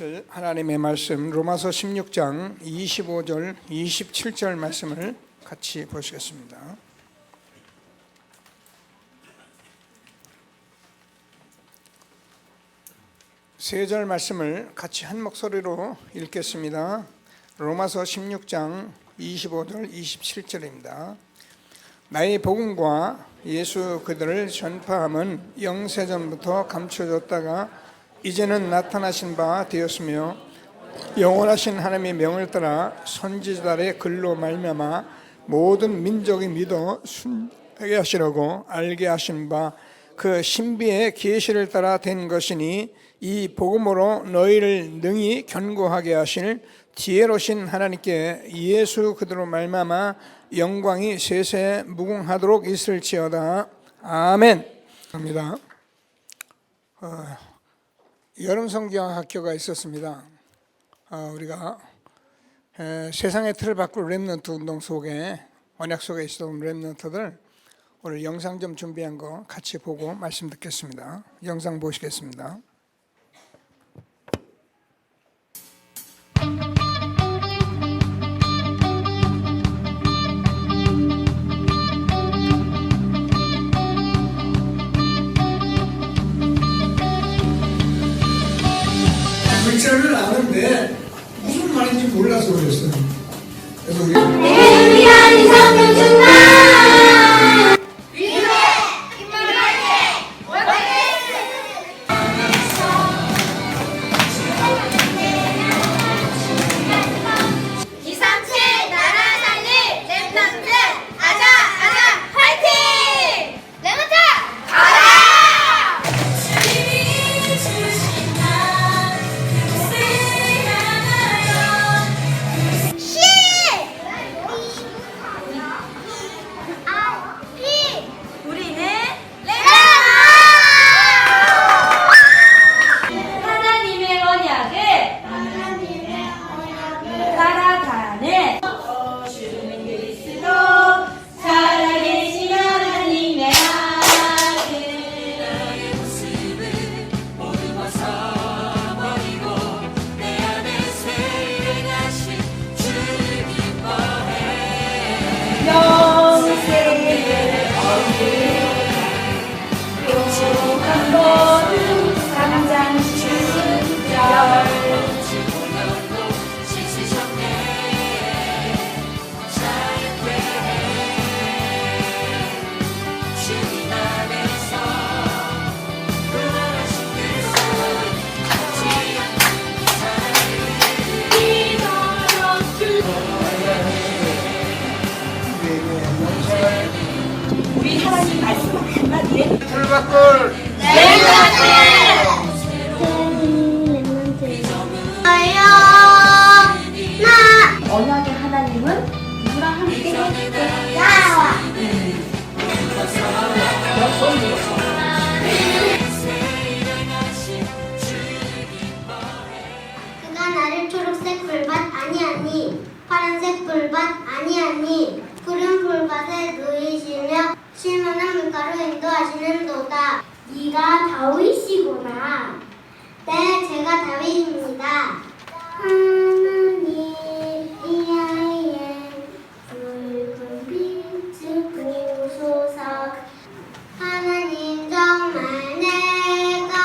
보실 하나님의 말씀 로마서 16장 25절 27절 말씀을 같이 보시겠습니다. 세 절 말씀을 같이 한 목소리로 읽겠습니다. 로마서 16장 25절 27절입니다. 나의 복음과 예수 그들을 전파함은 영세전부터 감춰졌다가 이제는 나타나신 바 되었으며 영원하신 하나님의 명을 따라 선지자들의 글로 말미암아 모든 민족이 믿어 순하게 하시려고 알게 하신 바 그 신비의 계시를 따라 된 것이니 이 복음으로 너희를 능히 견고하게 하실 지혜로우신 하나님께 예수 그대로 말미암아 영광이 세세 무궁하도록 있을지어다. 아멘. 합니다. 여름 성경학교가 있었습니다. 우리가 세상의 틀을 바꿀 렘넌트 운동 속에 언약 속에 있었던 렘넌트들 오늘 영상 좀 준비한 거 같이 보고 말씀 듣겠습니다. 영상 보시겠습니다. 글자를 아는데 무슨 말인지 몰라서 그랬어요. 그래서 우리 대미한 성경 중간 이삼칠 나라 살릴 렘넌트 아자 화이팅! 렘넌트 가라! 우리는 하나님의 언약을 따라가는 주는 그리스도 살아계신 하나님의 아들. 영생의 요한 모든 삼장 주절 우리 하나님 말씀 한마디에 불바꿀 언약의 하나님은 누구랑 함께 나와 그가 나를 초록색 불밭 아니하니 파란색 불밭 아니하니 푸른 불밭에 누이시며 실만한 물가로 인도하시는도다. 네가 다윗이구나. 네, 제가 다윗입니다. 하나님 이하에 붉은 빛을 부소서. 하나님 정말 내가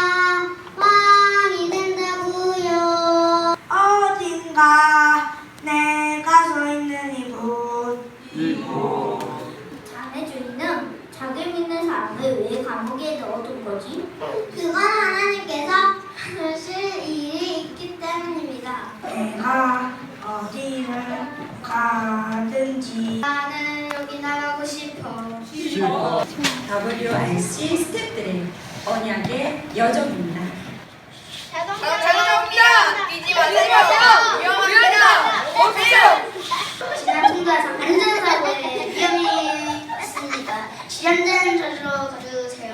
왕이 된다고요. 어딘가 내가 서 있는 이곳 자네 주인은 자기 믿는 사람을 왜 감옥에 넣어둔 거지? 그건 하나님께서 하실 일이 있기 때문입니다. 내가 어디를 가든지 나는 여기 나가고 싶어. WRC 스태프들의 언약의 여정입니다. 자동차 뛰지 마세요. 위험합니다. 오세요. 지난 통과에서 안전사고에 위험이 있습니다. 안전 저지로 가주세요.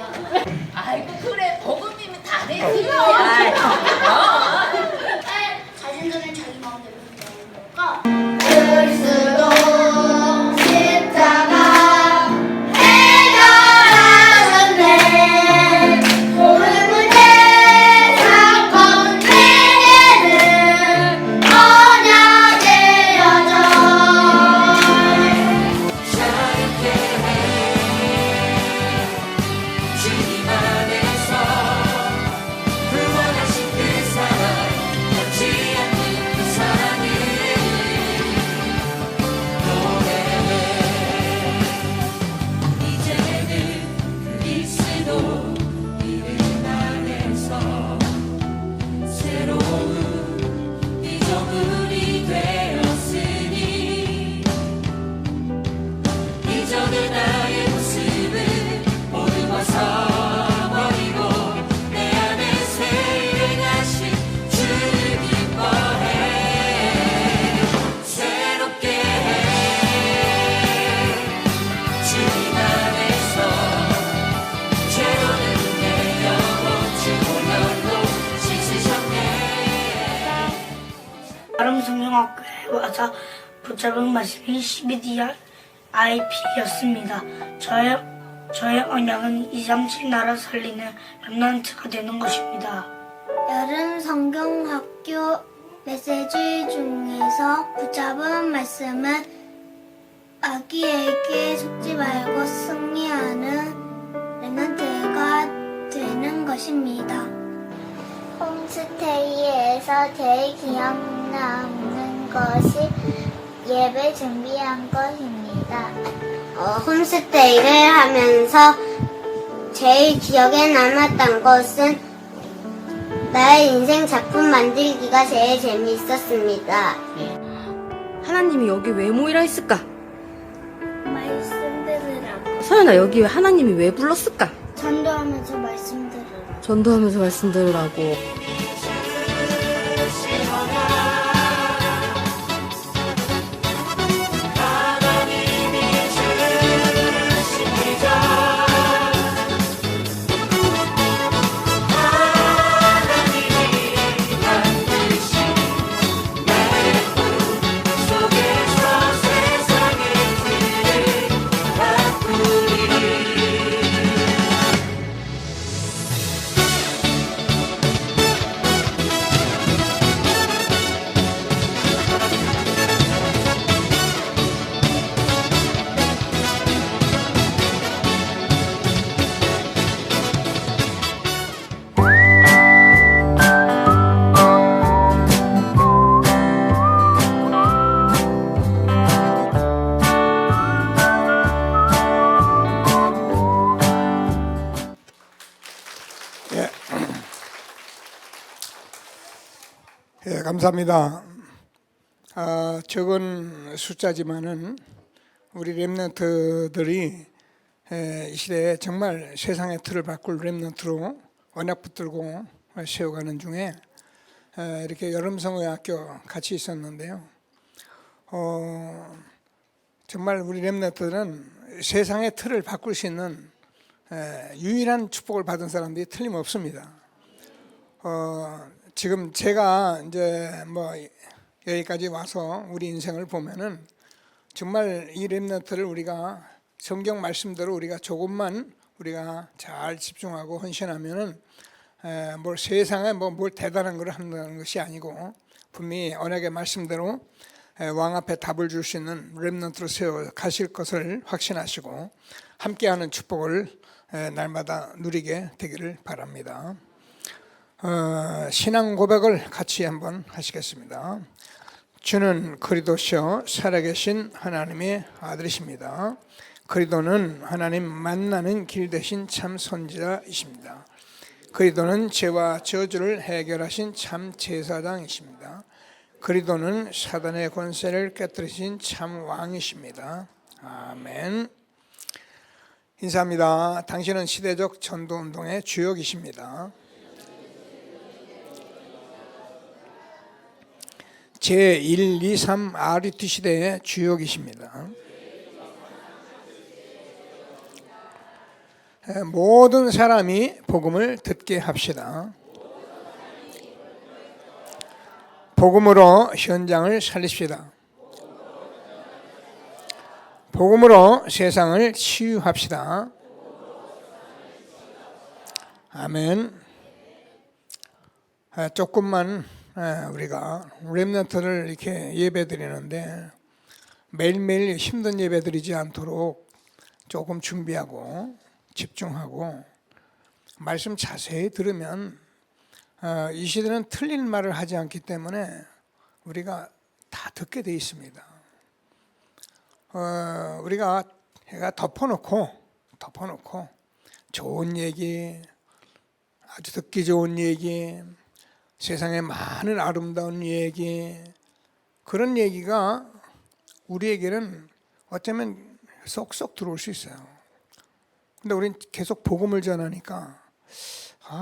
아이고 그래 복음이면 다 되지. 자신전에 자기 마음대로 되는 거가 그리스도 십자가 해결하셨네. 모든 문제 아름성경학교에 와서 붙잡은 말씀이 CBDIP였습니다. 저의 언약은 237 나라 살리는 렘넌트가 되는 것입니다. 여름 성경학교 메시지 중에서 붙잡은 말씀은 아기에게 속지 말고 승리하는 렘넌트가 되는 것입니다. 홈스테이에서 제일 기억 남는 것이 예배 준비한 것입니다. 홈스테이를 하면서 제일 기억에 남았던 것은 나의 인생 작품 만들기가 제일 재미있었습니다. 하나님이 여기 왜 모이라 했을까? 말씀 들으라고. 서연아, 여기 왜 하나님이 왜 불렀을까? 전도하면서 말씀 들으라고. 전도하면서 말씀 들으라고. 예, 감사합니다. 적은 숫자지만은 우리 렘넌트들이 이 시대에 정말 세상의 틀을 바꿀 렘넌트로 언약 붙들고 세워가는 중에 이렇게 여름성경학교 같이 있었는데요. 정말 우리 렘넌트들은 세상의 틀을 바꿀 수 있는 유일한 축복을 받은 사람들이 틀림없습니다. 지금 제가 이제 뭐 여기까지 와서 우리 인생을 보면은 정말 이 렘넌트를 우리가 성경 말씀대로 우리가 조금만 우리가 잘 집중하고 헌신하면은 뭘 세상에 뭘 대단한 걸 한다는 것이 아니고 분명히 언약의 말씀대로 왕 앞에 답을 줄 수 있는 렘넌트로 세워 가실 것을 확신하시고 함께하는 축복을 날마다 누리게 되기를 바랍니다. 신앙 고백을 같이 한번 하시겠습니다. 주는 그리스도시요 살아계신 하나님의 아들이십니다. 그리스도는 하나님 만나는 길 대신 참 선지자이십니다. 그리스도는 죄와 저주를 해결하신 참 제사장이십니다. 그리스도는 사단의 권세를 깨뜨리신 참 왕이십니다. 아멘. 인사합니다. 당신은 시대적 전도운동의 주역이십니다. 제1, 2, 3 RUT 시대의 주역이십니다. 모든 사람이 복음을 듣게 합시다. 복음으로 현장을 살립시다. 복음으로 세상을 치유합시다. 아멘. 조금만 우리가 렘넌트를 이렇게 예배드리는데 매일매일 힘든 예배드리지 않도록 조금 준비하고 집중하고 말씀 자세히 들으면 이 시대는 틀린 말을 하지 않기 때문에 우리가 다 듣게 돼 있습니다. 우리가 덮어놓고 좋은 얘기, 아주 듣기 좋은 얘기, 세상에 많은 아름다운 얘기, 그런 얘기가 우리에게는 어쩌면 쏙쏙 들어올 수 있어요. 근데 우리는 계속 복음을 전하니까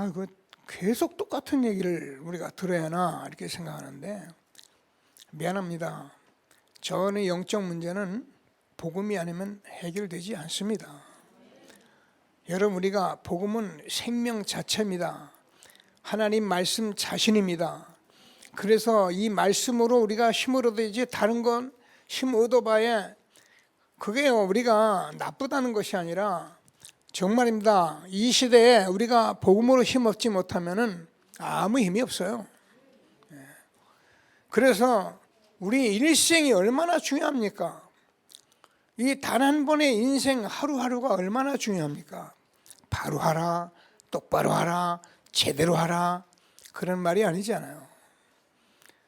이거 계속 똑같은 얘기를 우리가 들어야 하나 이렇게 생각하는데 미안합니다. 저는 영적 문제는 복음이 아니면 해결되지 않습니다. 여러분, 우리가 복음은 생명 자체입니다. 하나님 말씀 자신입니다. 그래서 이 말씀으로 우리가 힘을 얻어야지 다른 건 힘 얻어봐야 그게요 우리가 나쁘다는 것이 아니라 정말입니다. 이 시대에 우리가 복음으로 힘 얻지 못하면은 아무 힘이 없어요. 그래서 우리 일생이 얼마나 중요합니까? 이 단 한 번의 인생 하루하루가 얼마나 중요합니까? 바로 하라, 똑바로 하라, 제대로 하라 그런 말이 아니잖아요.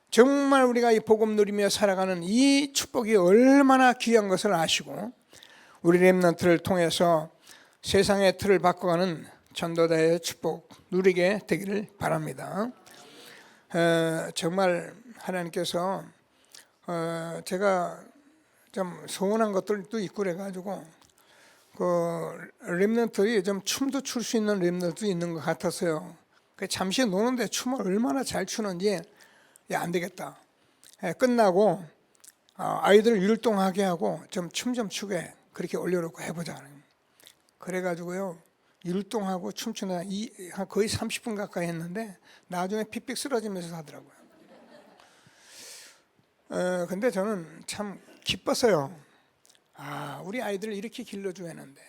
정말 우리가 이 복음 누리며 살아가는 이 축복이 얼마나 귀한 것을 아시고 우리 렘넌트를 통해서 세상의 틀을 바꿔가는 전도자의 축복 누리게 되기를 바랍니다. 정말 하나님께서 제가 좀 소원한 것들도 있고 그래가지고 그 렘넌트들이 좀 춤도 출 수 있는 렘넌트도 있는 것 같았어요. 잠시 노는데 춤을 얼마나 잘 추는지 안 되겠다. 끝나고 아이들 율동하게 하고 좀 춤 좀 추게 그렇게 올려놓고 해보자. 그래가지고요 율동하고 춤추는 거의 30분 가까이 했는데 나중에 픽픽 쓰러지면서 하더라고요. 근데 저는 참 기뻤어요. 우리 아이들을 이렇게 길러줘야 하는데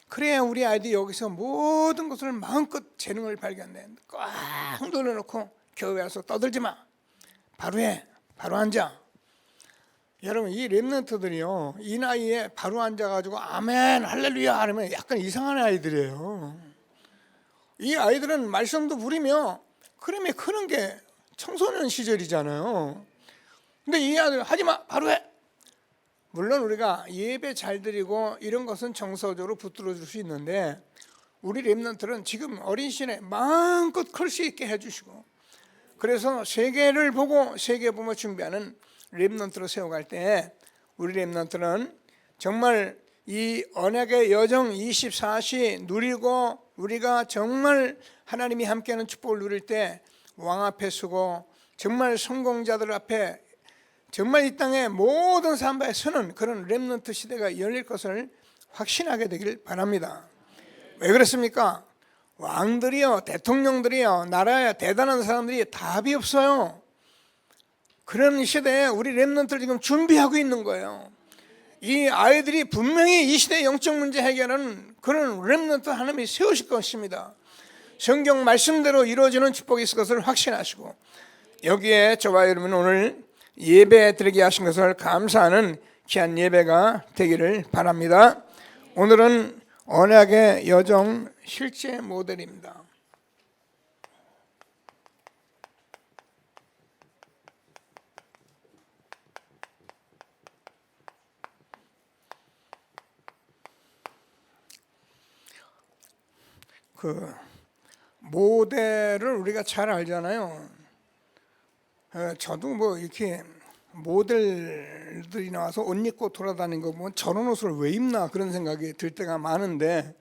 그래야 우리 아이들이 여기서 모든 것을 마음껏 재능을 발견해 꽉 눌러놓고 교회 와서 떠들지 마. 바로 해. 바로 앉아. 여러분 이 렘넌트들이요 이 나이에 바로 앉아가지고 아멘 할렐루야 하면 약간 이상한 아이들이에요. 이 아이들은 말씀도 부리며 그러면 크는 게 청소년 시절이잖아요. 근데 이 아이들 하지마 바로 해. 물론 우리가 예배 잘 드리고 이런 것은 정서적으로 붙들어 줄 수 있는데 우리 렘넌트는 지금 어린 시절에 마음껏 클 수 있게 해주시고 그래서 세계를 보고 세계 보며 준비하는 렘넌트로 세워갈 때 우리 렘넌트는 정말 이 언약의 여정 24시 누리고 우리가 정말 하나님이 함께하는 축복을 누릴 때 왕 앞에 서고 정말 성공자들 앞에 정말 이 땅의 모든 사람들에 서는 그런 렘넌트 시대가 열릴 것을 확신하게 되길 바랍니다. 왜 그렇습니까? 왕들이요 대통령들이요 나라에 대단한 사람들이 답이 없어요. 그런 시대에 우리 렘넌트를 지금 준비하고 있는 거예요. 이 아이들이 분명히 이 시대의 영적 문제 해결하는 그런 렘넌트 하나님이 세우실 것입니다. 성경 말씀대로 이루어지는 축복이 있을 것을 확신하시고 여기에 저와 여러분 오늘 예배 드리게 하신 것을 감사하는 귀한 예배가 되기를 바랍니다. 오늘은 언약의 여정 실제 모델입니다. 그 모델을 우리가 잘 알잖아요. 저도 뭐 이렇게 모델들이 나와서 옷 입고 돌아다니는 거 보면 저런 옷을 왜 입나 그런 생각이 들 때가 많은데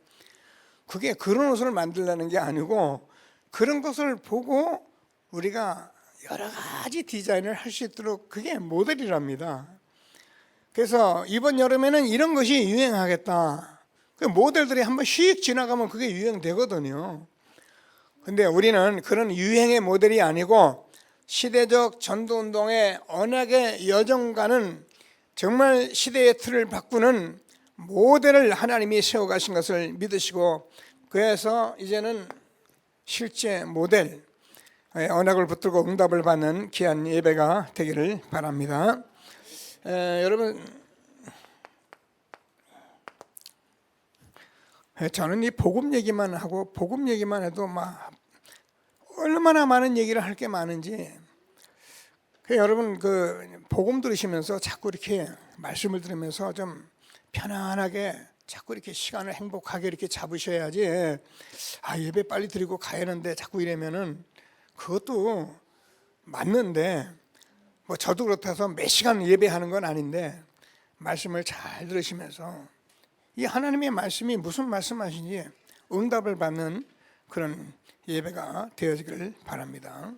그게 그런 옷을 만들려는 게 아니고 그런 것을 보고 우리가 여러 가지 디자인을 할 수 있도록 그게 모델이랍니다. 그래서 이번 여름에는 이런 것이 유행하겠다. 그 모델들이 한번 휙 지나가면 그게 유행되거든요. 근데 우리는 그런 유행의 모델이 아니고 시대적 전도운동의 언약의 여정과는 정말 시대의 틀을 바꾸는 모델을 하나님이 세워가신 것을 믿으시고 그래서 이제는 실제 모델 언약을 붙들고 응답을 받는 귀한 예배가 되기를 바랍니다. 여러분 저는 이 복음 얘기만 하고 복음 얘기만 해도 막 얼마나 많은 얘기를 할 게 많은지 여러분 그 복음 들으시면서 자꾸 이렇게 말씀을 들으면서 좀 편안하게 자꾸 이렇게 시간을 행복하게 이렇게 잡으셔야지 예배 빨리 드리고 가야 하는데 자꾸 이러면은 그것도 맞는데 뭐 저도 그렇다서 몇 시간 예배하는 건 아닌데 말씀을 잘 들으시면서 이 하나님의 말씀이 무슨 말씀하시는지 응답을 받는 그런 예배가 되어지기를 바랍니다.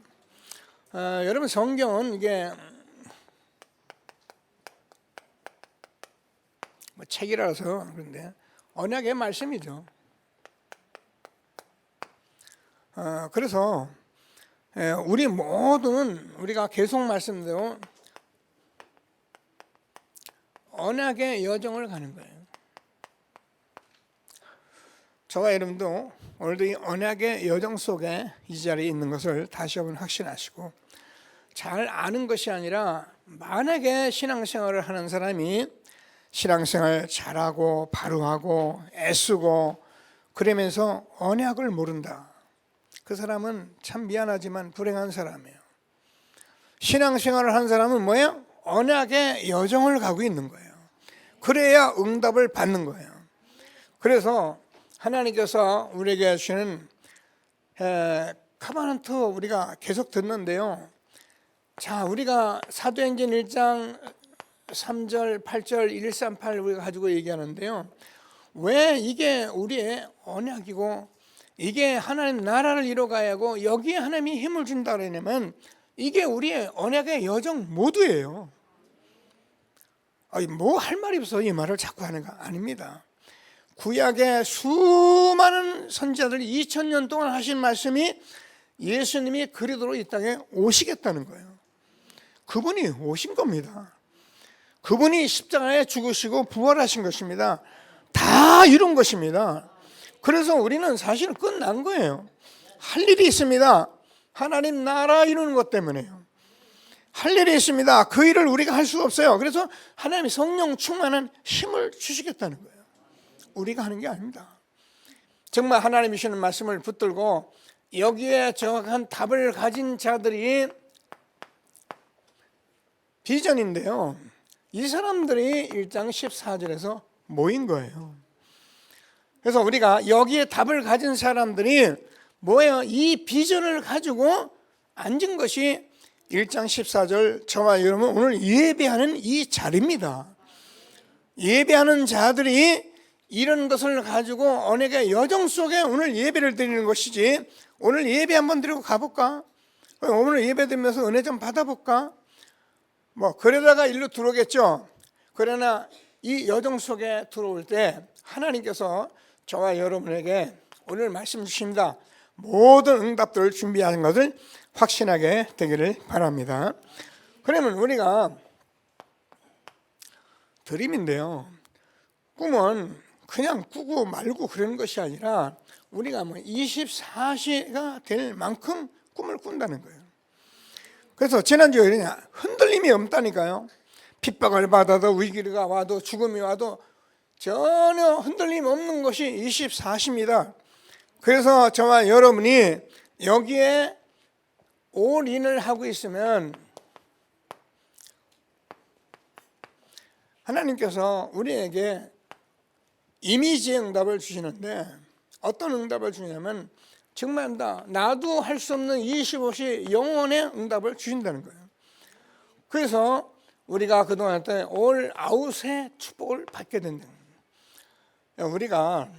여러분 성경은 이게 뭐 책이라서 그런데 언약의 말씀이죠. 그래서 우리 모두는 우리가 계속 말씀대로 언약의 여정을 가는 거예요. 저와 여러분도 오늘도 이 언약의 여정 속에 이 자리에 있는 것을 다시 한번 확신하시고, 잘 아는 것이 아니라 만약에 신앙생활을 하는 사람이 신앙생활 잘하고 바로하고 애쓰고 그러면서 언약을 모른다, 그 사람은 참 미안하지만 불행한 사람이에요. 신앙생활을 하는 사람은 뭐예요? 언약의 여정을 가고 있는 거예요. 그래야 응답을 받는 거예요. 그래서 하나님께서 우리에게 주시는 커버넌트 우리가 계속 듣는데요. 자, 우리가 사도행전 1장 3절 8절 138 우리가 가지고 얘기하는데요. 왜 이게 우리의 언약이고 이게 하나님 나라를 이뤄가야 하고 여기에 하나님이 힘을 준다 그러냐면 이게 우리의 언약의 여정 모두예요. 뭐 할 말이 없어 이 말을 자꾸 하는 거 아닙니다. 구약의 수많은 선지자들 2000년 동안 하신 말씀이 예수님이 그리스도로 이 땅에 오시겠다는 거예요. 그분이 오신 겁니다. 그분이 십자가에 죽으시고 부활하신 것입니다. 다 이룬 것입니다. 그래서 우리는 사실은 끝난 거예요. 할 일이 있습니다. 하나님 나라 이루는 것 때문에요. 할 일이 있습니다. 그 일을 우리가 할 수가 없어요. 그래서 하나님이 성령 충만한 힘을 주시겠다는 거예요. 우리가 하는 게 아닙니다. 정말 하나님이 주시는 말씀을 붙들고 여기에 정확한 답을 가진 자들이 비전인데요, 이 사람들이 1장 14절에서 모인 거예요. 그래서 우리가 여기에 답을 가진 사람들이 뭐예요? 이 비전을 가지고 앉은 것이 1장 14절 저와 여러분 오늘 예배하는 이 자리입니다. 예배하는 자들이 이런 것을 가지고 언약의 여정 속에 오늘 예배를 드리는 것이지, 오늘 예배 한번 드리고 가볼까? 오늘 예배 드리면서 은혜 좀 받아볼까? 그러다가 일로 들어오겠죠. 그러나 이 여정 속에 들어올 때 하나님께서 저와 여러분에게 오늘 말씀 주십니다. 모든 응답들을 준비하는 것을 확신하게 되기를 바랍니다. 그러면 우리가 드림인데요, 꿈은 그냥 꾸고 말고 그러는 것이 아니라 우리가 24시가 될 만큼 꿈을 꾼다는 거예요. 그래서 지난주에 그러냐, 흔들림이 없다니까요. 핍박을 받아도 위기가 와도 죽음이 와도 전혀 흔들림 없는 것이 24시입니다. 그래서 저와 여러분이 여기에 올인을 하고 있으면 하나님께서 우리에게 이미지의 응답을 주시는데, 어떤 응답을 주냐면 정말 나도 할 수 없는 25시 영원의 응답을 주신다는 거예요. 그래서 우리가 그동안 때 올 아웃의 축복을 받게 된다는 거예요. 우리가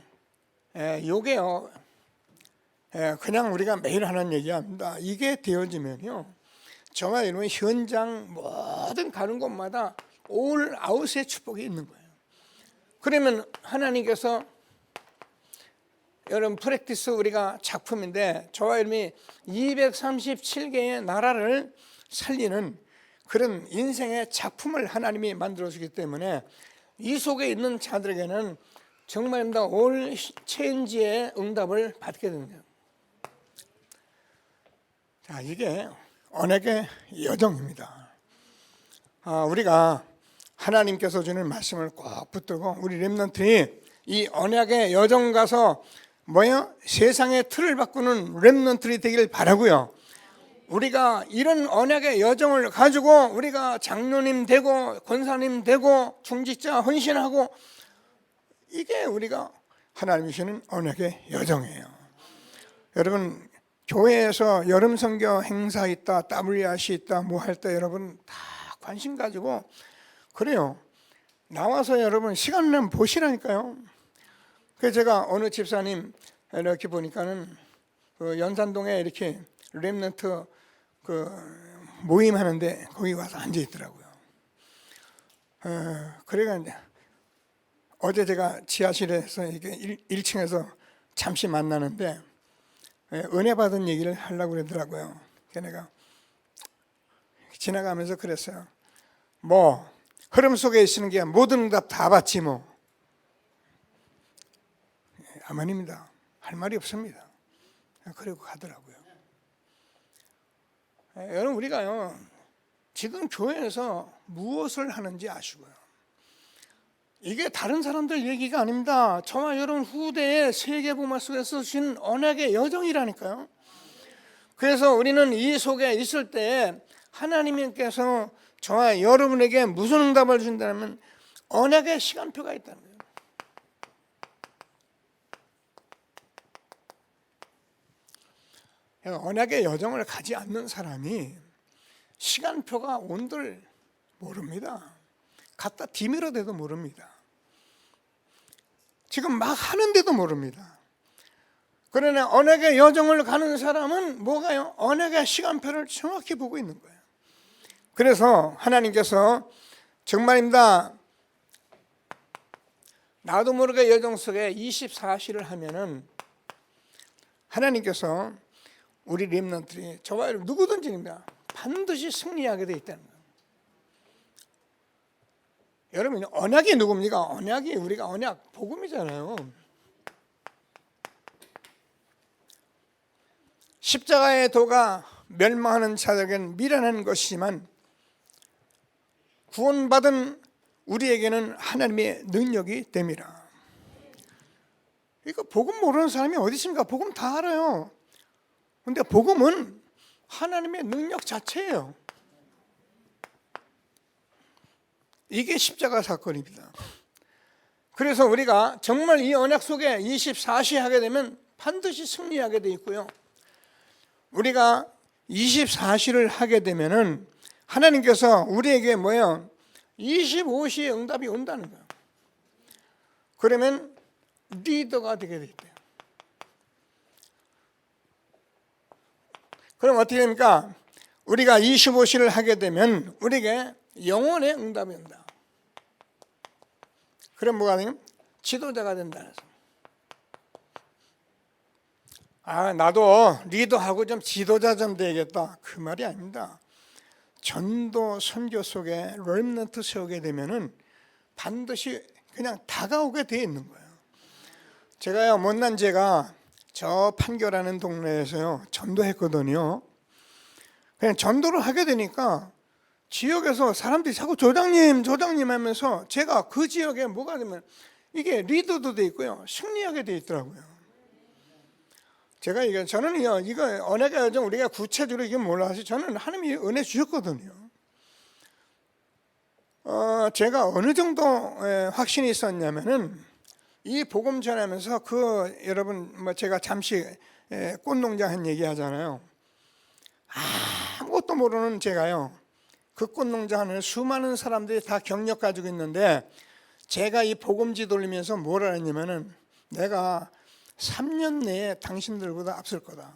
요게요, 그냥 우리가 매일 하는 얘기합니다. 이게 되어지면요, 저와 여러분 현장 모든 가는 곳마다 올 아웃의 축복이 있는 거예요. 그러면 하나님께서, 여러분 프랙티스 우리가 작품인데 저와 여러분이 237개의 나라를 살리는 그런 인생의 작품을 하나님이 만들어주기 때문에 이 속에 있는 자들에게는 정말 올 체인지의 응답을 받게 됩니다. 자, 이게 언약의 여정입니다. 우리가 하나님께서 주는 말씀을 꼭 붙들고 우리 렘넌트들이 이 언약의 여정 가서 세상의 틀을 바꾸는 렘넌트들이 되기를 바라고요. 우리가 이런 언약의 여정을 가지고 우리가 장로님 되고 권사님 되고 중직자 헌신하고, 이게 우리가 하나님이 주시는 언약의 여정이에요. 여러분 교회에서 여름 선교 행사 있다, WRC 있다, 뭐 할 때 여러분 다 관심 가지고 그래요. 나와서 여러분 시간 내면 보시라니까요. 그래서 제가 어느 집사님 이렇게 보니까는 그 연산동에 이렇게 렘넌트 그 모임 하는데 거기 와서 앉아 있더라고요. 그래가 이제 어제 제가 지하실에서 이게 1층에서 잠시 만나는데 은혜 받은 얘기를 하려고 그러더라고요. 걔네가 지나가면서 그랬어요. 뭐 흐름 속에 있는 게 모든 응답 다 받지 뭐. 아멘입니다. 할 말이 없습니다. 그리고 가더라고요. 여러분 우리가요 지금 교회에서 무엇을 하는지 아시고요. 이게 다른 사람들 얘기가 아닙니다. 저와 여러분 후대의 세계복음 속에서 주신 언약의 여정이라니까요. 그래서 우리는 이 속에 있을 때 하나님께서 저와 여러분에게 무슨 응답을 준다면 언약의 시간표가 있다는 거예요. 언약의 여정을 가지 않는 사람이 시간표가 온들 모릅니다. 갖다 뒤밀어대도 모릅니다. 지금 막 하는데도 모릅니다. 그러나 언약의 여정을 가는 사람은 뭐가요? 언약의 시간표를 정확히 보고 있는 거예요. 그래서 하나님께서 정말입니다. 나도 모르게 여정 속에 24시를 하면은 하나님께서 우리 렘넌트들이 저와 여러분 누구든지입니다. 반드시 승리하게 되어 있다는 거예요. 여러분 언약이 누굽니까? 언약이 우리가 언약 복음이잖아요. 십자가의 도가 멸망하는 자들에게는 미련한 것이지만 구원받은 우리에게는 하나님의 능력이 됩니다. 이거 복음 모르는 사람이 어디 있습니까? 복음 다 알아요. 근데 복음은 하나님의 능력 자체예요. 이게 십자가 사건입니다. 그래서 우리가 정말 이 언약 속에 24시 하게 되면 반드시 승리하게 돼 있고요. 우리가 24시를 하게 되면은 하나님께서 우리에게 뭐예요? 25시의 응답이 온다는 거예요. 그러면 리더가 되게 돼 있대요. 그럼 어떻게 됩니까? 우리가 25시를 하게 되면 우리에게 영혼의 응답이 온다. 그럼 뭐가 되냐? 지도자가 된다는 거죠. 나도 리더하고 좀 지도자 좀 되겠다. 그 말이 아닙니다. 전도 선교 속에 렘넌트 세우게 되면은 반드시 그냥 다가오게 되어 있는 거예요. 제가요 못난 제가 저 판교라는 동네에서요 전도했거든요. 그냥 전도를 하게 되니까 지역에서 사람들이 자꾸 조장님 하면서 제가 그 지역에 뭐가 되면 이게 리더도 돼 있고요 승리하게 돼 있더라고요. 제가 저는요 이거 언약의 여정 우리가 구체적으로 이게 몰라서 저는 하나님이 은혜 주셨거든요. 제가 어느 정도 확신이 있었냐면은 이 복음 전하면서 여러분 제가 잠시 꽃농장 한 얘기 하잖아요. 아무것도 모르는 제가요 그 꽃농장 하는 수많은 사람들이 다 경력 가지고 있는데 제가 이 복음지 돌리면서 뭐라 했냐면은 내가 3년 내에 당신들보다 앞설 거다.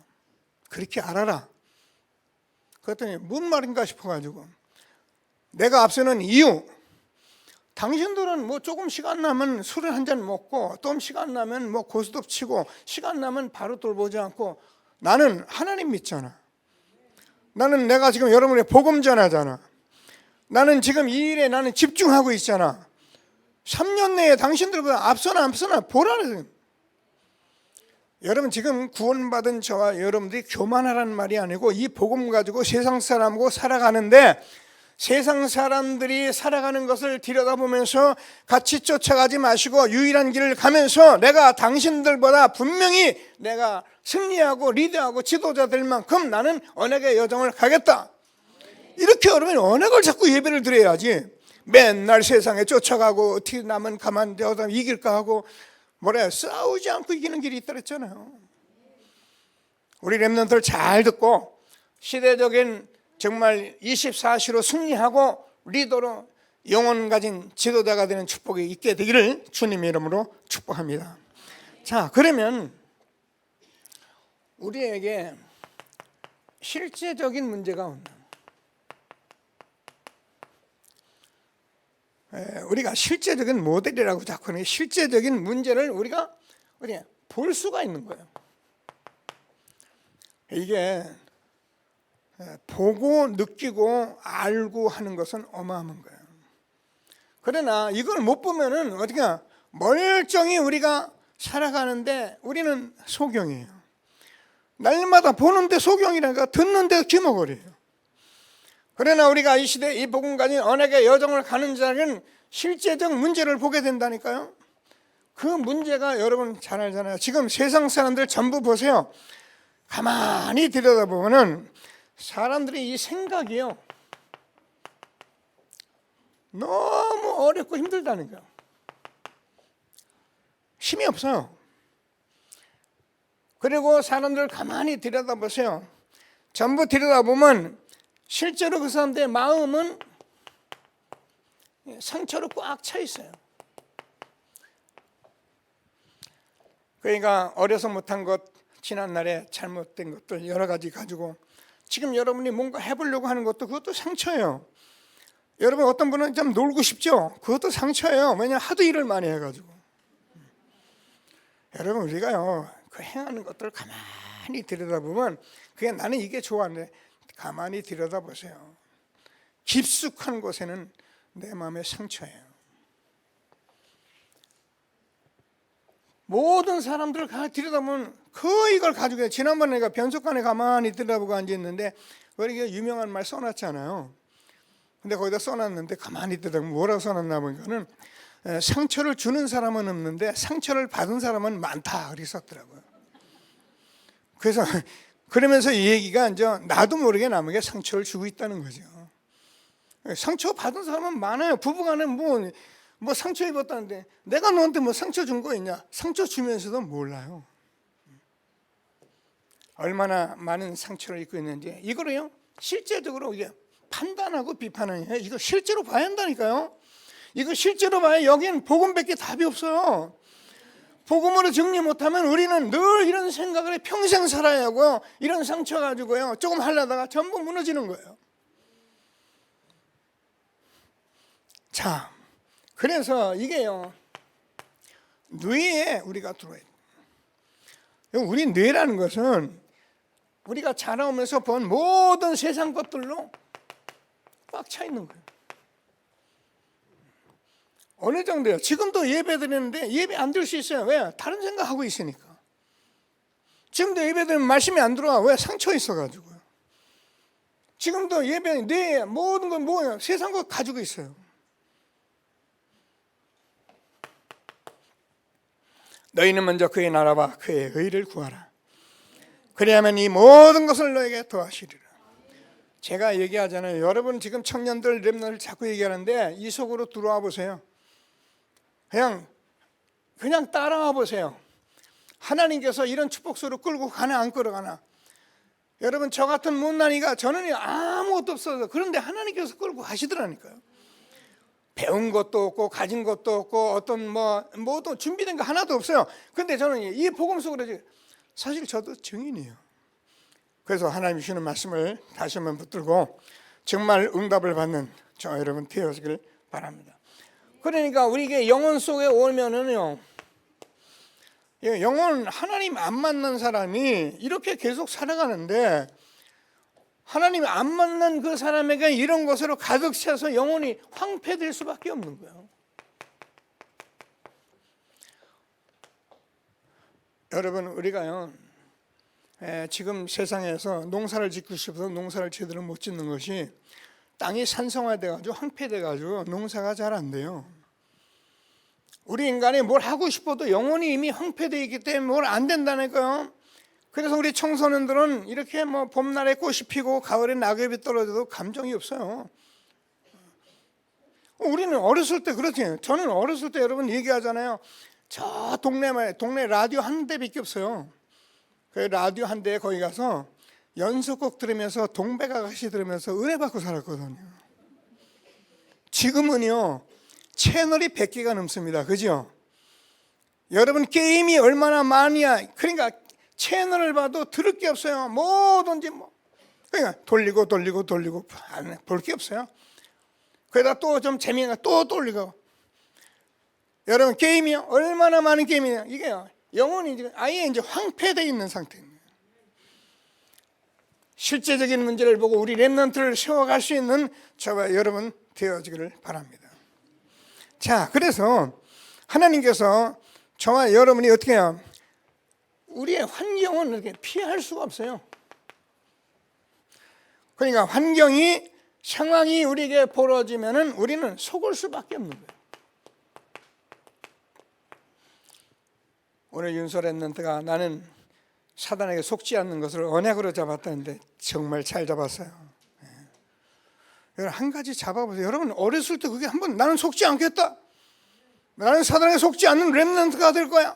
그렇게 알아라. 그랬더니 뭔 말인가 싶어가지고 내가 앞서는 이유 당신들은 뭐 조금 시간 나면 술을 한 잔 먹고 또 시간 나면 뭐 고스톱 치고 시간 나면 바로 돌보지 않고 나는 하나님 믿잖아. 나는 내가 지금 여러분의 복음 전하잖아. 나는 지금 이 일에 나는 집중하고 있잖아. 3년 내에 당신들보다 앞서나 보라는. 여러분 지금 구원받은 저와 여러분들이 교만하라는 말이 아니고 이 복음 가지고 세상 사람하고 살아가는데 세상 사람들이 살아가는 것을 들여다보면서 같이 쫓아가지 마시고 유일한 길을 가면서 내가 당신들보다 분명히 내가 승리하고 리드하고 지도자 될 만큼 나는 언약의 여정을 가겠다. 이렇게 여러분 언약을 자꾸 예배를 드려야지 맨날 세상에 쫓아가고 어떻게 남은 가만 되어서 이길까 하고 싸우지 않고 이기는 길이 있다 그랬잖아요. 우리 렘넌트를 잘 듣고 시대적인 정말 24시로 승리하고 리더로 영혼 가진 지도자가 되는 축복이 있게 되기를 주님의 이름으로 축복합니다. 자, 그러면 우리에게 실제적인 문제가 온다. 우리가 실제적인 모델이라고 자꾸 하는 실제적인 문제를 우리가 볼 수가 있는 거예요. 이게 보고 느끼고 알고 하는 것은 어마어마한 거예요. 그러나 이걸 못 보면은 어떻게 멀쩡히 우리가 살아가는데 우리는 소경이에요. 날마다 보는데 소경이라니까 듣는데 귀머거리예요. 그러나 우리가 이 시대 이 복음 가진 언약의 여정을 가는 자는 실제적 문제를 보게 된다니까요. 그 문제가 여러분 잘 알잖아요. 지금 세상 사람들 전부 보세요. 가만히 들여다보면은 사람들이 이 생각이요 너무 어렵고 힘들다는 거예요. 힘이 없어요. 그리고 사람들 가만히 들여다보세요. 전부 들여다보면 실제로 그 사람들의 마음은 상처로 꽉 차 있어요. 그러니까 어려서 못한 것, 지난날에 잘못된 것들 여러 가지 가지고 지금 여러분이 뭔가 해보려고 하는 것도 그것도 상처예요. 여러분 어떤 분은 좀 놀고 싶죠? 그것도 상처예요. 왜냐하면 하도 일을 많이 해가지고. 여러분 우리가요 그 행하는 것들을 가만히 들여다보면 그게 나는 이게 좋아하는데 가만히 들여다보세요. 깊숙한 곳에는 내 마음의 상처예요. 모든 사람들을 들여다보면 거의 이걸 가지고 해요. 지난번에 내가 변속관에 가만히 들여다보고 앉아있는데 거기에 유명한 말 써놨잖아요. 근데 거기다 써놨는데 가만히 들여다보면 뭐라고 써놨나 보니까는 상처를 주는 사람은 없는데 상처를 받은 사람은 많다 그렇게 썼더라고요. 그래서 그러면서 이 얘기가 이제 나도 모르게 남에게 상처를 주고 있다는 거죠. 상처 받은 사람은 많아요. 부부간에 뭐 상처 입었다는데 내가 너한테 뭐 상처 준 거 있냐? 상처 주면서도 몰라요. 얼마나 많은 상처를 입고 있는지 이거를요 실제적으로 이게 판단하고 비판하냐 이거 실제로 봐야 한다니까요. 이거 실제로 봐야 여기는 복음밖에 답이 없어요. 복음으로 정리 못하면 우리는 늘 이런 생각을 해 평생 살아야 하고요. 이런 상처 가지고요 조금 하려다가 전부 무너지는 거예요. 자, 그래서 이게요 뇌에 우리가 들어야 돼요. 우리 뇌라는 것은 우리가 자라오면서 본 모든 세상 것들로 꽉 차 있는 거예요. 어느 정도요? 지금도 예배 드리는데 예배 안 드릴 수 있어요. 왜? 다른 생각하고 있으니까. 지금도 예배 드리면 말씀이 안 들어와. 왜? 상처 있어가지고요. 지금도 예배 뇌에 모든 건 뭐예요? 세상 것 가지고 있어요. 너희는 먼저 그의 나라와 그의 의를 구하라. 그래야만 이 모든 것을 너에게 더하시리라. 제가 얘기하잖아요. 여러분 지금 청년들 렘넌트를 자꾸 얘기하는데 이 속으로 들어와 보세요. 그냥 따라와 보세요. 하나님께서 이런 축복수로 끌고 가나 안 끌어가나. 여러분 저 같은 못난이가 저는 아무것도 없어서 그런데 하나님께서 끌고 가시더라니까요. 배운 것도 없고 가진 것도 없고 어떤 뭐도 준비된 거 하나도 없어요. 그런데 저는 이 복음 속으로 사실 저도 증인이에요. 그래서 하나님이 주시는 말씀을 다시 한번 붙들고 정말 응답을 받는 저 여러분 되어지길 바랍니다. 그러니까 우리에게 영혼 속에 오면은요, 영혼 하나님 안 만난 사람이 이렇게 계속 살아가는데 하나님 안 만난 그 사람에게 이런 것으로 가득 차서 영혼이 황폐될 수밖에 없는 거예요. 여러분 우리가요 지금 세상에서 농사를 짓고 싶어서 농사를 제대로 못 짓는 것이 땅이 산성화돼가지고 황폐돼가지고 농사가 잘 안 돼요. 우리 인간이 뭘 하고 싶어도 영혼이 이미 황폐되어 있기 때문에 뭘 안 된다니까요. 그래서 우리 청소년들은 이렇게 봄날에 꽃이 피고 가을에 낙엽이 떨어져도 감정이 없어요. 우리는 어렸을 때 그렇지. 저는 어렸을 때 여러분 얘기하잖아요. 저 동네 라디오 한 대밖에 없어요. 그 라디오 한 대에 거기 가서 연속곡 들으면서 동백아가씨 들으면서 은혜 받고 살았거든요. 지금은요 채널이 100개가 넘습니다. 그죠? 여러분 게임이 얼마나 많이야. 그러니까 채널을 봐도 들을 게 없어요. 뭐든지 그러니까 돌리고 볼 게 없어요. 그러다 또 좀 재미가 또 돌리고. 여러분 게임이요 얼마나 많은 게임이냐. 이게요 영혼이 아예 이제 황폐되어 있는 상태입니다. 실제적인 문제를 보고 우리 렘넌트를 세워갈 수 있는 저와 여러분 되어지기를 바랍니다. 자, 그래서 하나님께서 저와 여러분이 어떻게 해요? 우리의 환경은 이렇게 피할 수가 없어요. 그러니까 환경이, 상황이 우리에게 벌어지면은 우리는 속을 수밖에 없는 거예요. 오늘 윤서 렘넌트가 나는 사단에게 속지 않는 것을 언약으로 잡았다는데 정말 잘 잡았어요. 여러분 한 가지 잡아보세요. 여러분 어렸을 때 그게 한번 나는 속지 않겠다. 나는 사단에게 속지 않는 렘넌트가 될 거야.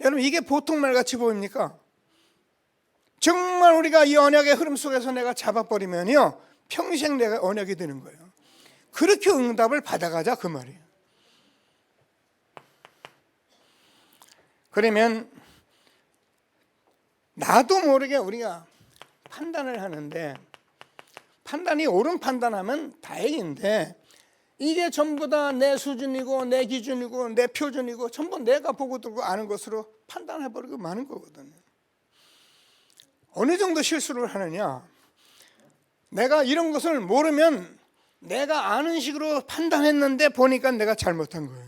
여러분 이게 보통 말같이 보입니까? 정말 우리가 이 언약의 흐름 속에서 내가 잡아버리면요 평생 내가 언약이 되는 거예요. 그렇게 응답을 받아가자 그 말이에요. 그러면 나도 모르게 우리가 판단을 하는데, 판단이 옳은 판단하면 다행인데 이게 전부 다 내 수준이고 내 기준이고 내 표준이고 전부 내가 보고 들고 아는 것으로 판단해버리고 마는 거거든요. 어느 정도 실수를 하느냐, 내가 이런 것을 모르면 내가 아는 식으로 판단했는데 보니까 내가 잘못한 거예요.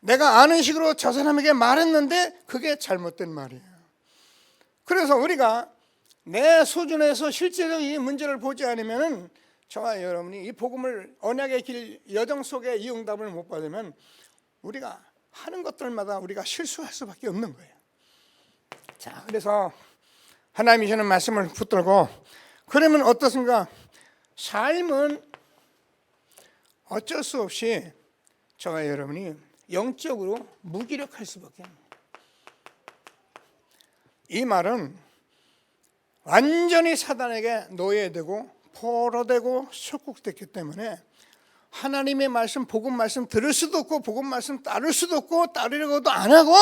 내가 아는 식으로 저 사람에게 말했는데 그게 잘못된 말이에요. 그래서 우리가 내 수준에서 실제적 이 문제를 보지 않으면 저와 여러분이 이 복음을 언약의 길 여정 속에 이 응답을 못 받으면 우리가 하는 것들마다 우리가 실수할 수밖에 없는 거예요. 자, 그래서 하나님이 주는 말씀을 붙들고 그러면 어떻습니까? 삶은 어쩔 수 없이 저와 여러분이 영적으로 무기력할 수밖에 없는 거예요. 이 말은 완전히 사단에게 노예되고 포로되고 속국됐기 때문에 하나님의 말씀, 복음 말씀 들을 수도 없고 복음 말씀 따를 수도 없고 따르려고도 안 하고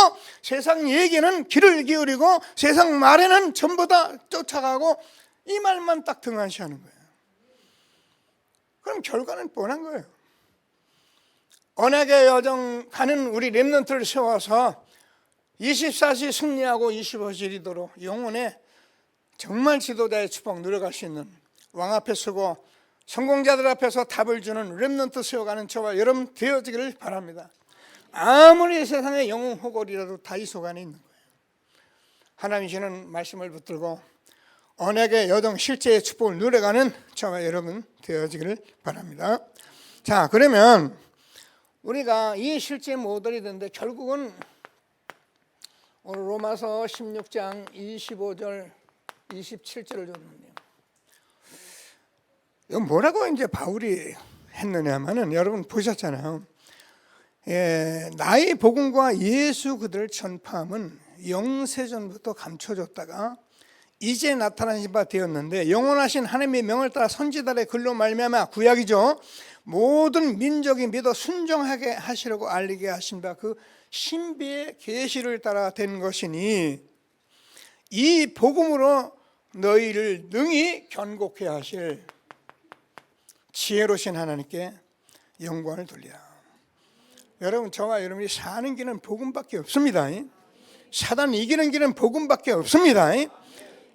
세상 얘기는 귀를 기울이고 세상 말에는 전부 다 쫓아가고 이 말만 딱 등한시하는 거예요. 그럼 결과는 뻔한 거예요. 언약의 여정 가는 우리 렘넌트를 세워서 24시 승리하고 25시 리더로 영혼의 정말 지도자의 축복 누려갈 수 있는 왕 앞에 서고 성공자들 앞에서 답을 주는 렘넌트 세워가는 저와 여러분 되어지기를 바랍니다. 아무리 세상에 영웅 호골이라도 다 이 속 안에 있는 거예요. 하나님이 주는 말씀을 붙들고 언약의 여정 실제의 축복을 누려가는 저와 여러분 되어지기를 바랍니다. 자, 그러면 우리가 이 실제 모델이 되는데 결국은 오늘 로마서 16장 25절 27절을 보면요, 이건 뭐라고 이제 바울이 했느냐면은 여러분 보셨잖아요. 나의 복음과 예수 그들을 전파함은 영세전부터 감춰졌다가 이제 나타나신 바 되었는데 영원하신 하나님의 명을 따라 선지자의 글로 말미암아 구약이죠. 모든 민족이 믿어 순종하게 하시려고 알리게 하신 바 그 신비의 계시를 따라 된 것이니 이 복음으로 너희를 능히 견고케 하실 지혜로우신 하나님께 영광을 돌리라. 여러분 저와 여러분이 사는 길은 복음밖에 없습니다. 사단 이기는 길은 복음밖에 없습니다.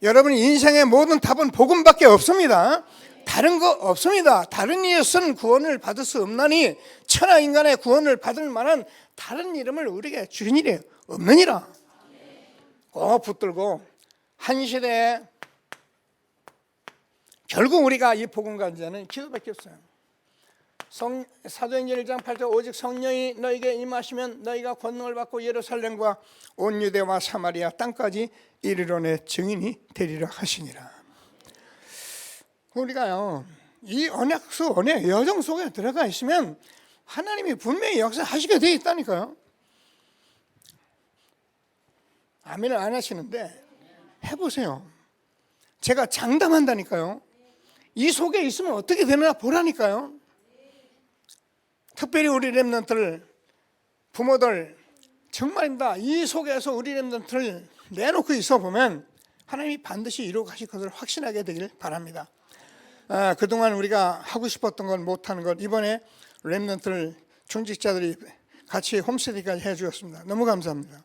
여러분 인생의 모든 답은 복음밖에 없습니다. 다른 거 없습니다. 다른 이에서는 구원을 받을 수 없나니 천하 인간의 구원을 받을 만한 다른 이름을 우리에게 주신 일이 없느니라. 꼭 붙들고 한 시대에 결국 우리가 이 복음 가지는 기도밖에 없어요. 사도행전 1장 8절 오직 성령이 너에게 임하시면 너희가 권능을 받고 예루살렘과 온 유대와 사마리아 땅까지 이르러 내 증인이 되리라 하시니라. 우리가요 이 언약 여정 속에 들어가 있으면 하나님이 분명히 역사하시게 되어 있다니까요. 아멘을 안 하시는데 해보세요. 제가 장담한다니까요. 이 속에 있으면 어떻게 되나 보라니까요. 특별히 우리 렘넌트를 부모들 정말입니다. 이 속에서 우리 렘넌트를 내놓고 있어 보면 하나님이 반드시 이루어 가실 것을 확신하게 되길 바랍니다. 그동안 우리가 하고 싶었던 걸 못하는 것 이번에 렘넌트를 중직자들이 같이 홈스테이까지 해주었습니다. 너무 감사합니다.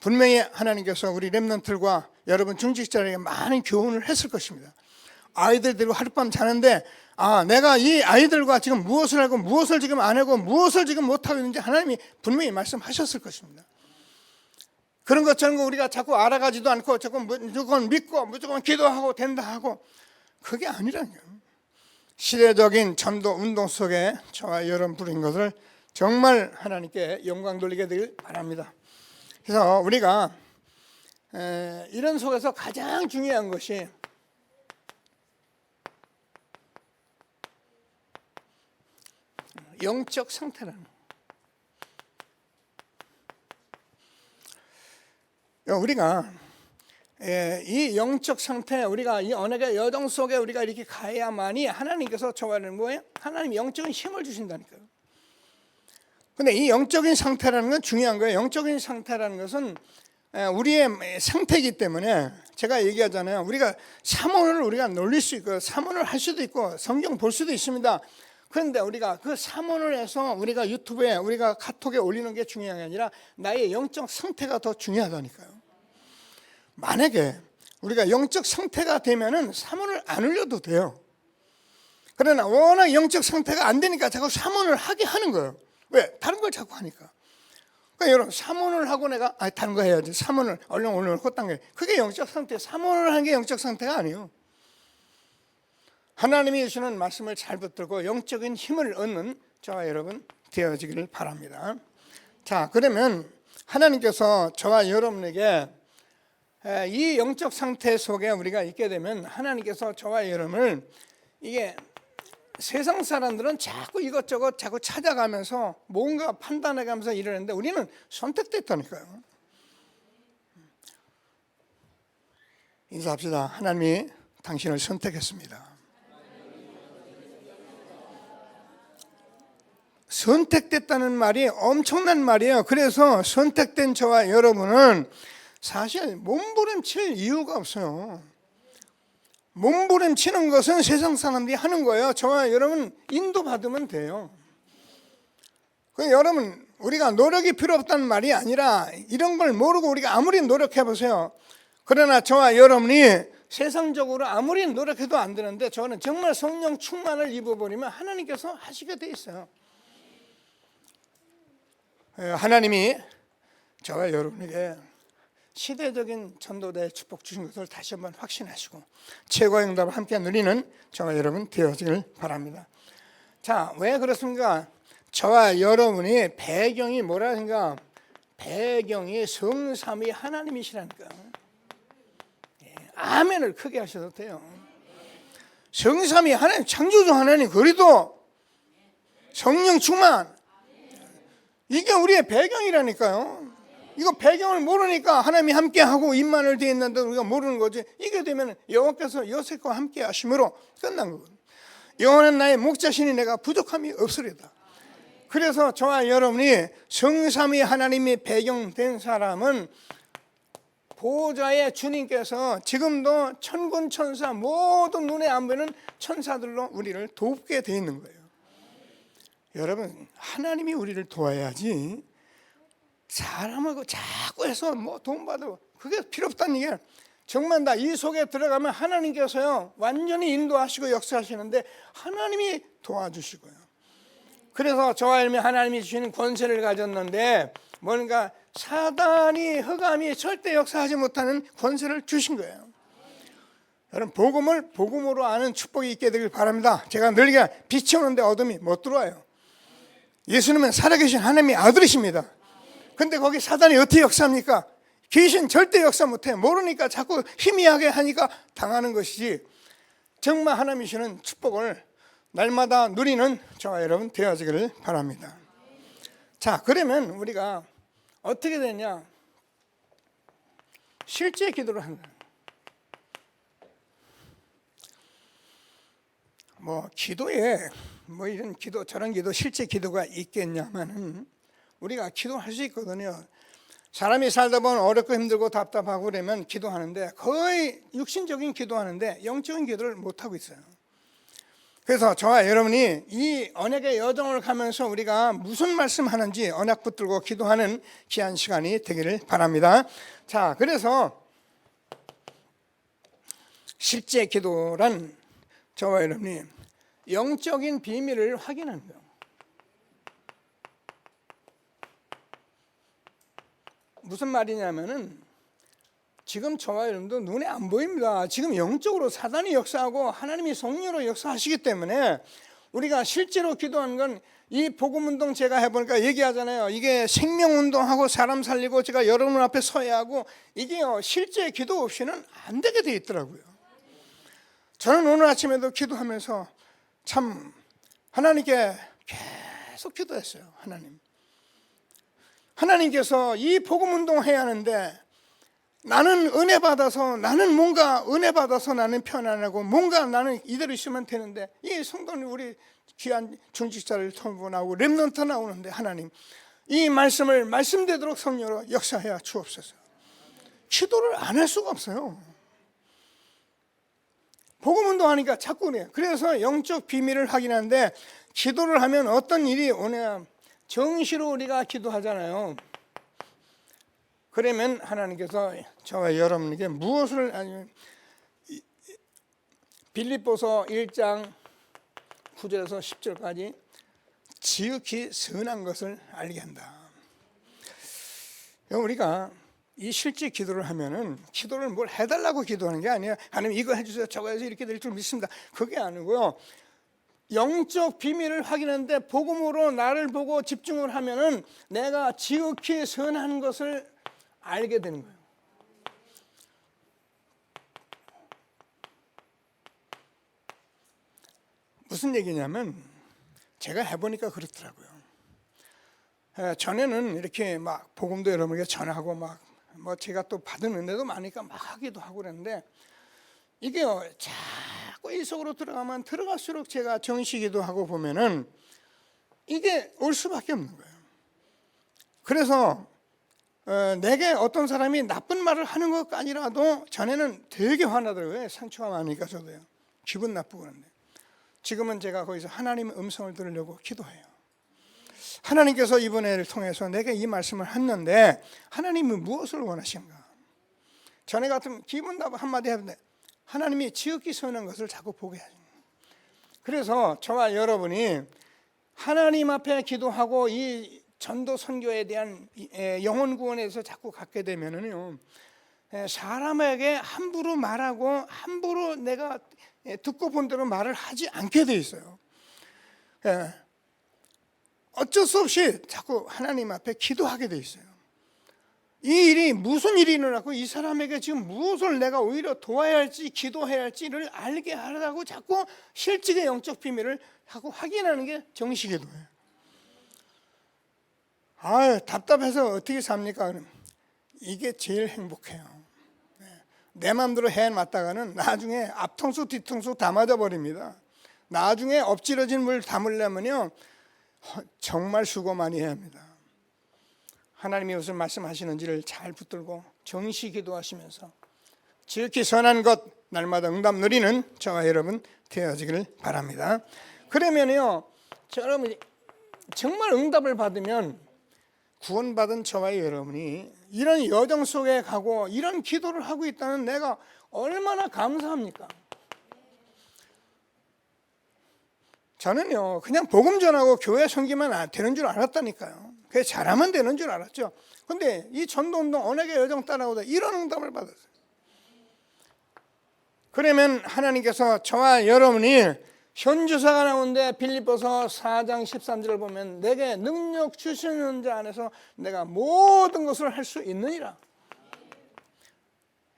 분명히 하나님께서 우리 렘넌트들과 여러분 중직자에게 많은 교훈을 했을 것입니다. 아이들 데리고 하룻밤 자는데 내가 이 아이들과 지금 무엇을 하고 무엇을 지금 안 하고 무엇을 지금 못하고 있는지 하나님이 분명히 말씀하셨을 것입니다. 그런 것처럼 우리가 자꾸 알아가지도 않고 자꾸 무조건 믿고 무조건 기도하고 된다 하고 그게 아니라니까요. 시대적인 전도 운동 속에 저와 여러분 부른 것을 정말 하나님께 영광 돌리게 되길 바랍니다. 그래서 우리가 이런 속에서 가장 중요한 것이 영적 상태라는 거예요. 우리가 이 영적 상태, 우리가 이 언약의 여정 속에 우리가 이렇게 가야만이 하나님께서 저와는 뭐예요? 하나님 영적인 힘을 주신다니까요. 근데 이 영적인 상태라는 건 중요한 거예요. 영적인 상태라는 것은 우리의 상태이기 때문에 제가 얘기하잖아요. 우리가 사모를 우리가 놀릴 수 있고 사모를 할 수도 있고 성경 볼 수도 있습니다. 그런데 우리가 그 사모를 해서 우리가 유튜브에 우리가 카톡에 올리는 게 중요한 게 아니라 나의 영적 상태가 더 중요하다니까요. 만약에 우리가 영적 상태가 되면은 사모를 안 올려도 돼요. 그러나 워낙 영적 상태가 안 되니까 자꾸 사모를 하게 하는 거예요. 왜? 다른 걸 자꾸 하니까. 그러니까 여러분 사모를 하고 내가 다른 거 해야지. 사모를 얼른 올려놓고 딴 게 그게 영적 상태. 사모를 하는 게 영적 상태가 아니에요. 하나님이 주시는 말씀을 잘 붙들고 영적인 힘을 얻는 저와 여러분 되어지기를 바랍니다. 자, 그러면 하나님께서 저와 여러분에게 이 영적 상태 속에 우리가 있게 되면 하나님께서 저와 여러분을 이게 세상 사람들은 자꾸 이것저것 자꾸 찾아가면서 뭔가 판단해가면서 이러는데 우리는 선택됐다니까요. 인사합시다. 하나님이 당신을 선택했습니다. 선택됐다는 말이 엄청난 말이에요. 그래서 선택된 저와 여러분은 사실 몸부림칠 이유가 없어요. 몸부림치는 것은 세상 사람들이 하는 거예요. 저와 여러분 인도받으면 돼요. 여러분 우리가 노력이 필요 없다는 말이 아니라 이런 걸 모르고 우리가 아무리 노력해 보세요. 그러나 저와 여러분이 세상적으로 아무리 노력해도 안 되는데 저는 정말 성령 충만을 입어버리면 하나님께서 하시게 돼 있어요. 하나님이 저와 여러분에게 시대적인 전도대의 축복 주신 것을 다시 한번 확신하시고 최고의 응답을 함께 누리는 저와 여러분 되어지길 바랍니다. 자, 왜 그렇습니까? 저와 여러분이 배경이 뭐라든가 배경이 성삼위 하나님이시라니까. 아멘을 크게 하셔도 돼요. 성삼위 하나님, 창조주 하나님, 그리도 성령 충만, 이게 우리의 배경이라니까요. 이거 배경을 모르니까 하나님이 함께하고 임만을 되어 있는데 우리가 모르는 거지. 이게 되면 여호와께서 요셉과 함께 하심으로 끝난 거거든요. 여호와는 나의 목자시니 내가 부족함이 없으리다. 그래서 저와 여러분이 성삼위 하나님이 배경된 사람은 보호자의 주님께서 지금도 천군 천사 모든 눈에 안 보이는 천사들로 우리를 돕게 되어 있는 거예요. 여러분 하나님이 우리를 도와야지 사람하고 자꾸 해서 뭐 돈 받고 그게 필요 없다는 얘기야. 정말 나 이 속에 들어가면 하나님께서요 완전히 인도하시고 역사하시는데 하나님이 도와주시고요. 그래서 저와 여러분이 하나님이 주시는 권세를 가졌는데 뭔가 사단이 흑암이 절대 역사하지 못하는 권세를 주신 거예요. 여러분 복음을 복음으로 아는 축복이 있게 되길 바랍니다. 제가 늘 빛이 오는데 어둠이 못 들어와요. 예수님은 살아계신 하나님의 아들이십니다. 근데 거기 사단이 어떻게 역사합니까? 귀신 절대 역사 못해. 모르니까 자꾸 희미하게 하니까 당하는 것이지 정말 하나님이시는 축복을 날마다 누리는 저와 여러분 되어지기를 바랍니다. 자, 그러면 우리가 어떻게 되냐? 실제 기도를 한다. 뭐 기도에 뭐 이런 기도 저런 기도 실제 기도가 있겠냐면은 우리가 기도할 수 있거든요. 사람이 살다 보면 어렵고 힘들고 답답하고 그러면 기도하는데 거의 육신적인 기도하는데 영적인 기도를 못하고 있어요. 그래서 저와 여러분이 이 언약의 여정을 가면서 우리가 무슨 말씀하는지 언약 붙들고 기도하는 귀한 시간이 되기를 바랍니다. 자, 그래서 실제 기도란 저와 여러분이 영적인 비밀을 확인하는 거예요. 무슨 말이냐면은 지금 저와 여러분도 눈에 안 보입니다. 지금 영적으로 사단이 역사하고 하나님이 성령으로 역사하시기 때문에 우리가 실제로 기도하는 건 이 복음운동 제가 해보니까 얘기하잖아요. 이게 생명운동하고 사람 살리고 제가 여러분 앞에 서야 하고 이게요 실제 기도 없이는 안 되게 돼 있더라고요. 저는 오늘 아침에도 기도하면서 참 하나님께 계속 기도했어요. 하나님께서 이 복음운동 해야 하는데 나는 은혜 받아서 나는 뭔가 은혜 받아서 나는 편안하고 뭔가 나는 이대로 있으면 되는데 이 성도는 우리 귀한 중직자를 통보 나오고 렘넌트 나오는데 하나님 이 말씀을 말씀되도록 성령으로 역사해야 주옵소서. 기도를 안 할 수가 없어요. 복음운동 하니까 자꾸 그래요. 그래서 영적 비밀을 확인하는데 기도를 하면 어떤 일이 오냐 정시로 우리가 기도하잖아요. 그러면 하나님께서 저와 여러분에게 무엇을 아니면 빌립보서 1장 9절에서 10절까지 지극히 선한 것을 알게 한다. 우리가 이 실제 기도를 하면은 기도를 뭘 해달라고 기도하는 게 아니에요. 하나님 이거 해주세요, 저거 해서 이렇게 될 줄 믿습니다. 그게 아니고요. 영적 비밀을 확인하는데 복음으로 나를 보고 집중을 하면은 내가 지극히 선한 것을 알게 되는 거예요. 무슨 얘기냐면 제가 해보니까 그렇더라고요. 전에는 이렇게 막 복음도 여러분에게 전하고 막 뭐 제가 또 받은 은혜도 많으니까 막 하기도 하고 그랬는데 이게요 자꾸 이 속으로 들어가면 들어갈수록 제가 정시기도 하고 보면은 이게 올 수밖에 없는 거예요. 그래서 내게 어떤 사람이 나쁜 말을 하는 것까지라도 전에는 되게 화나더라고요. 상처가 많으니까 저도요. 기분 나쁘고 그런데 지금은 제가 거기서 하나님의 음성을 들으려고 기도해요. 하나님께서 이번에를 통해서 내게 이 말씀을 했는데 하나님은 무엇을 원하신가? 전에 같으면 기분 나쁘고 한마디 했는데 하나님이 지극히 선한 것을 자꾸 보게 하십니다. 그래서 저와 여러분이 하나님 앞에 기도하고 이 전도 선교에 대한 영혼 구원에서 자꾸 갖게 되면은요 사람에게 함부로 말하고 함부로 내가 듣고 본 대로 말을 하지 않게 돼 있어요. 어쩔 수 없이 자꾸 하나님 앞에 기도하게 돼 있어요. 이 일이 무슨 일이 일어났고 이 사람에게 지금 무엇을 내가 오히려 도와야 할지 기도해야 할지를 알게 하려고 자꾸 실직의 영적 비밀을 하고 확인하는 게 정시기도예요. 답답해서 어떻게 삽니까? 이게 제일 행복해요. 내 마음대로 해놨다가는 나중에 앞통수 뒤통수 다 맞아버립니다. 나중에 엎질러진 물 담으려면요 정말 수고 많이 해야 합니다. 하나님이 무슨 말씀하시는지를 잘 붙들고 정시 기도하시면서 지극히 선한 것 날마다 응답 누리는 저와 여러분 되어지기를 바랍니다. 그러면요 여러분 정말 응답을 받으면 구원받은 저와 여러분이 이런 여정 속에 가고 이런 기도를 하고 있다는 내가 얼마나 감사합니까? 저는요 그냥 복음 전하고 교회 섬기면 되는 줄 알았다니까요. 그게 잘하면 되는 줄 알았죠. 근데 이 전도운동 언약의 여정 따라오다 이런 응답을 받았어요. 그러면 하나님께서 저와 여러분이 현주사가 나오는데 빌립보서 4장 13절을 보면 내게 능력 주시는 자 안에서 내가 모든 것을 할 수 있느니라.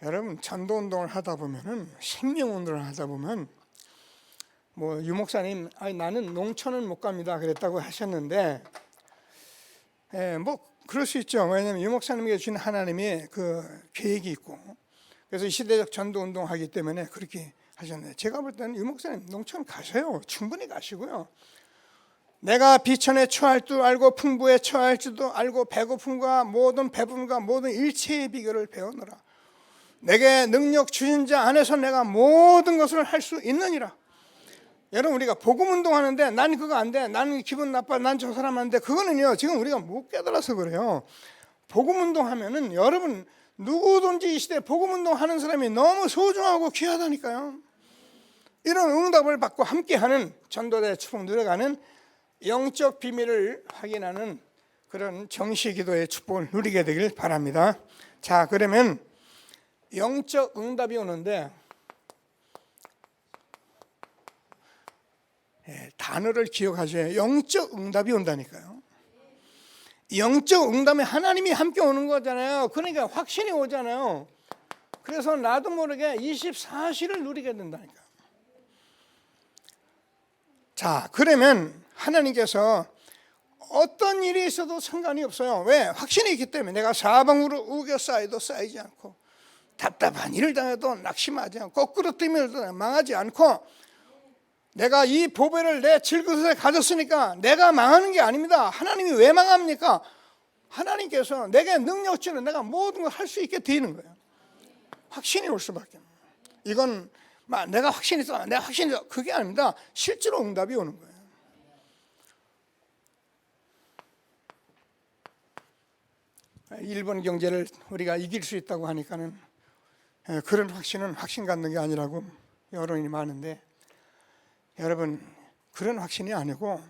여러분 전도운동을 하다 보면은 생명운동을 하다 보면 뭐 유목사님 나는 농촌은 못 갑니다 그랬다고 하셨는데 뭐 그럴 수 있죠. 왜냐하면 유목사님에게 주신 하나님의 그 계획이 있고 그래서 시대적 전도운동 하기 때문에 그렇게 하셨는데 제가 볼 때는 유목사님 농촌 가세요. 충분히 가시고요. 내가 비천에 처할 줄 알고 풍부에 처할 줄도 알고 배고픔과 모든 배분과 모든 일체의 비결을 배우느라 내게 능력 주신 자 안에서 내가 모든 것을 할 수 있느니라. 여러분 우리가 복음 운동하는데 난 그거 안 돼, 나는 기분 나빠, 난 저 사람 안 돼, 그거는요 지금 우리가 못 깨달아서 그래요. 복음 운동하면은 여러분 누구든지 이 시대에 복음 운동하는 사람이 너무 소중하고 귀하다니까요. 이런 응답을 받고 함께하는 전도대 축복 누려가는 영적 비밀을 확인하는 그런 정시기도의 축복을 누리게 되길 바랍니다. 자, 그러면 영적 응답이 오는데 단어를 기억하셔야 영적 응답이 온다니까요. 영적 응답에 하나님이 함께 오는 거잖아요. 그러니까 확신이 오잖아요. 그래서 나도 모르게 24시를 누리게 된다니까. 자, 그러면 하나님께서 어떤 일이 있어도 상관이 없어요. 왜? 확신이 있기 때문에. 내가 사방으로 우겨 쌓여도 쌓이지 않고, 답답한 일을 당해도 낙심하지 않고, 거꾸로 뛰면도 망하지 않고, 내가 이 보배를 내 질그릇에 가졌으니까 내가 망하는 게 아닙니다. 하나님이 왜 망합니까? 하나님께서 내게 능력 주는 내가 모든 걸 할 수 있게 되는 거예요. 확신이 올 수밖에 없어요. 이건 내가 확신이 있어, 내가 확신이 있어, 그게 아닙니다. 실제로 응답이 오는 거예요. 일본 경제를 우리가 이길 수 있다고 하니까는 그런 확신은 확신 갖는 게 아니라고 여론이 많은데, 여러분 그런 확신이 아니고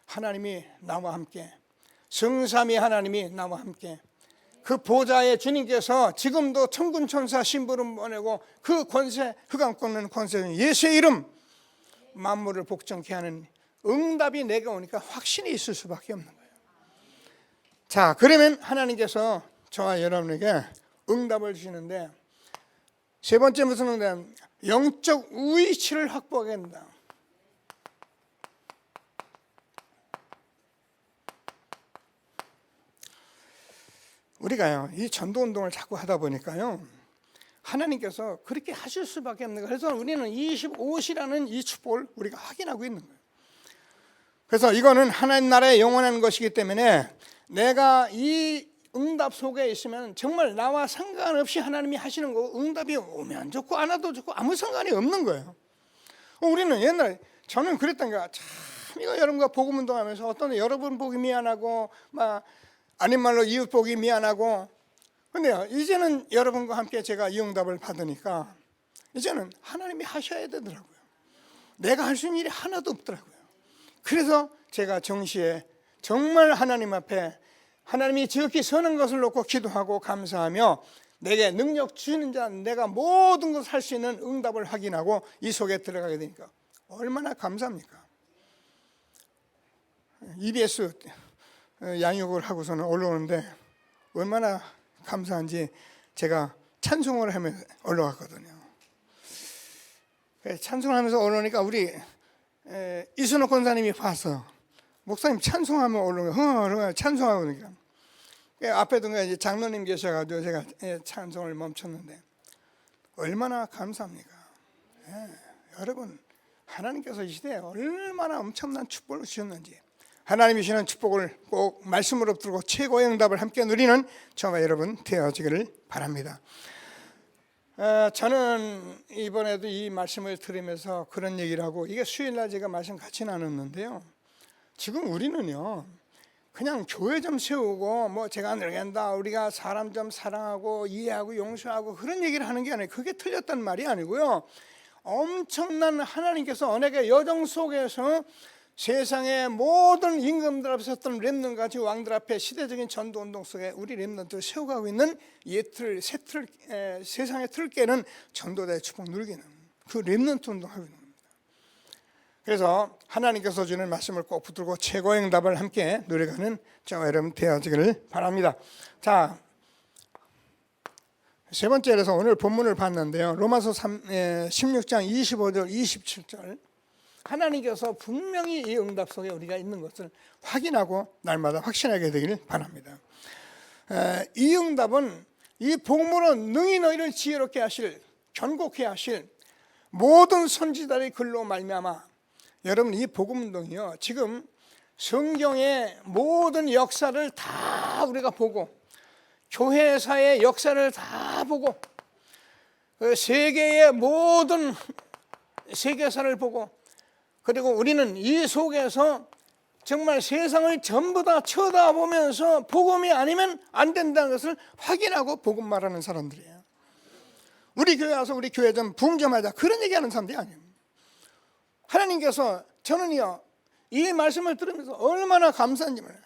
하나님이 나와 함께, 성삼위 하나님이 나와 함께, 그 보좌의 주님께서 지금도 천군 천사 신부름 보내고 그 권세, 흑암 꺾는 권세, 예수의 이름 만물을 복종케 하는 응답이 내게 오니까 확신이 있을 수밖에 없는 거예요. 자, 그러면 하나님께서 저와 여러분에게 응답을 주시는데, 세 번째 무슨 응답? 영적 위치를 확보하게 된다. 우리가요 이 전도운동을 자꾸 하다 보니까요 하나님께서 그렇게 하실 수밖에 없는 거예요. 그래서 우리는 25시라는 이 축복을 우리가 확인하고 있는 거예요. 그래서 이거는 하나님 나라의 영원한 것이기 때문에 내가 이 응답 속에 있으면 정말 나와 상관없이 하나님이 하시는 거, 응답이 오면 좋고 안 와도 좋고 아무 상관이 없는 거예요. 우리는 옛날에, 저는 그랬던 거야. 참 이거 여러분과 복음 운동하면서 어떤 여러분 보기 미안하고 아닌 말로 이웃 보기 미안하고, 근데 이제는 여러분과 함께 제가 이 응답을 받으니까 이제는 하나님이 하셔야 되더라고요. 내가 할 수 있는 일이 하나도 없더라고요. 그래서 제가 정시에 정말 하나님 앞에 하나님이 지극히 선한 것을 놓고 기도하고 감사하며 내게 능력 주시는 자, 내가 모든 것을 할 수 있는 응답을 확인하고 이 속에 들어가게 되니까 얼마나 감사합니까? EBS 양육을 하고서는 올라오는데 얼마나 감사한지 제가 찬송을 하면서 올라왔거든요. 찬송을 하면서 올라오니까 우리 이순호 권사님이 봐서 목사님 찬송하면 올라오고 찬송하고 그러니까 앞에도 이제 장로님 계셔가지고 제가 찬송을 멈췄는데 얼마나 감사합니까? 여러분 하나님께서 이 시대에 얼마나 엄청난 축복을 주셨는지, 하나님이 주시는 축복을 꼭 말씀으로 붙들고 최고의 응답을 함께 누리는 저와 여러분 되어지기를 바랍니다. 저는 이번에도 이 말씀을 들으면서 그런 얘기를 하고, 이게 수요일날 제가 말씀 같이 나눴는데요, 지금 우리는요 그냥 교회 좀 세우고 제가 늘겠다, 우리가 사람 좀 사랑하고 이해하고 용서하고 그런 얘기를 하는 게 아니에요. 그게 틀렸단 말이 아니고요, 엄청난 하나님께서 언약의 여정 속에서 세상의 모든 임금들 앞에 섰던 렘넌트같이 왕들 앞에 시대적인 전도운동 속에 우리 렘넌트를 세워가고 있는 세상의 틀을 깨는 전도자의 축복 누리기는 그 렘넌트 운동하고 있는 겁니다. 그래서 하나님께서 주는 말씀을 꼭 붙들고 최고의 응답을 함께 누려가는 저와 여러분 되어지기를 바랍니다. 자, 세 번째로서 오늘 본문을 봤는데요, 로마서 16장 25절 27절 하나님께서 분명히 이 응답 속에 우리가 있는 것을 확인하고 날마다 확신하게 되기를 바랍니다. 이 응답은 이 복음으로 능히 너희를 지혜롭게 하실, 견고케 하실 모든 선지자의 글로 말미암아, 여러분 이 복음 운동이요 지금 성경의 모든 역사를 다 우리가 보고, 교회사의 역사를 다 보고, 세계의 모든 세계사를 보고, 그리고 우리는 이 속에서 정말 세상을 전부 다 쳐다보면서 복음이 아니면 안 된다는 것을 확인하고 복음 말하는 사람들이에요. 우리 교회 와서 우리 교회 좀 부흥 좀 하자 그런 얘기하는 사람들이 아니에요. 하나님께서 저는요 이 말씀을 들으면서 얼마나 감사한지 몰라요.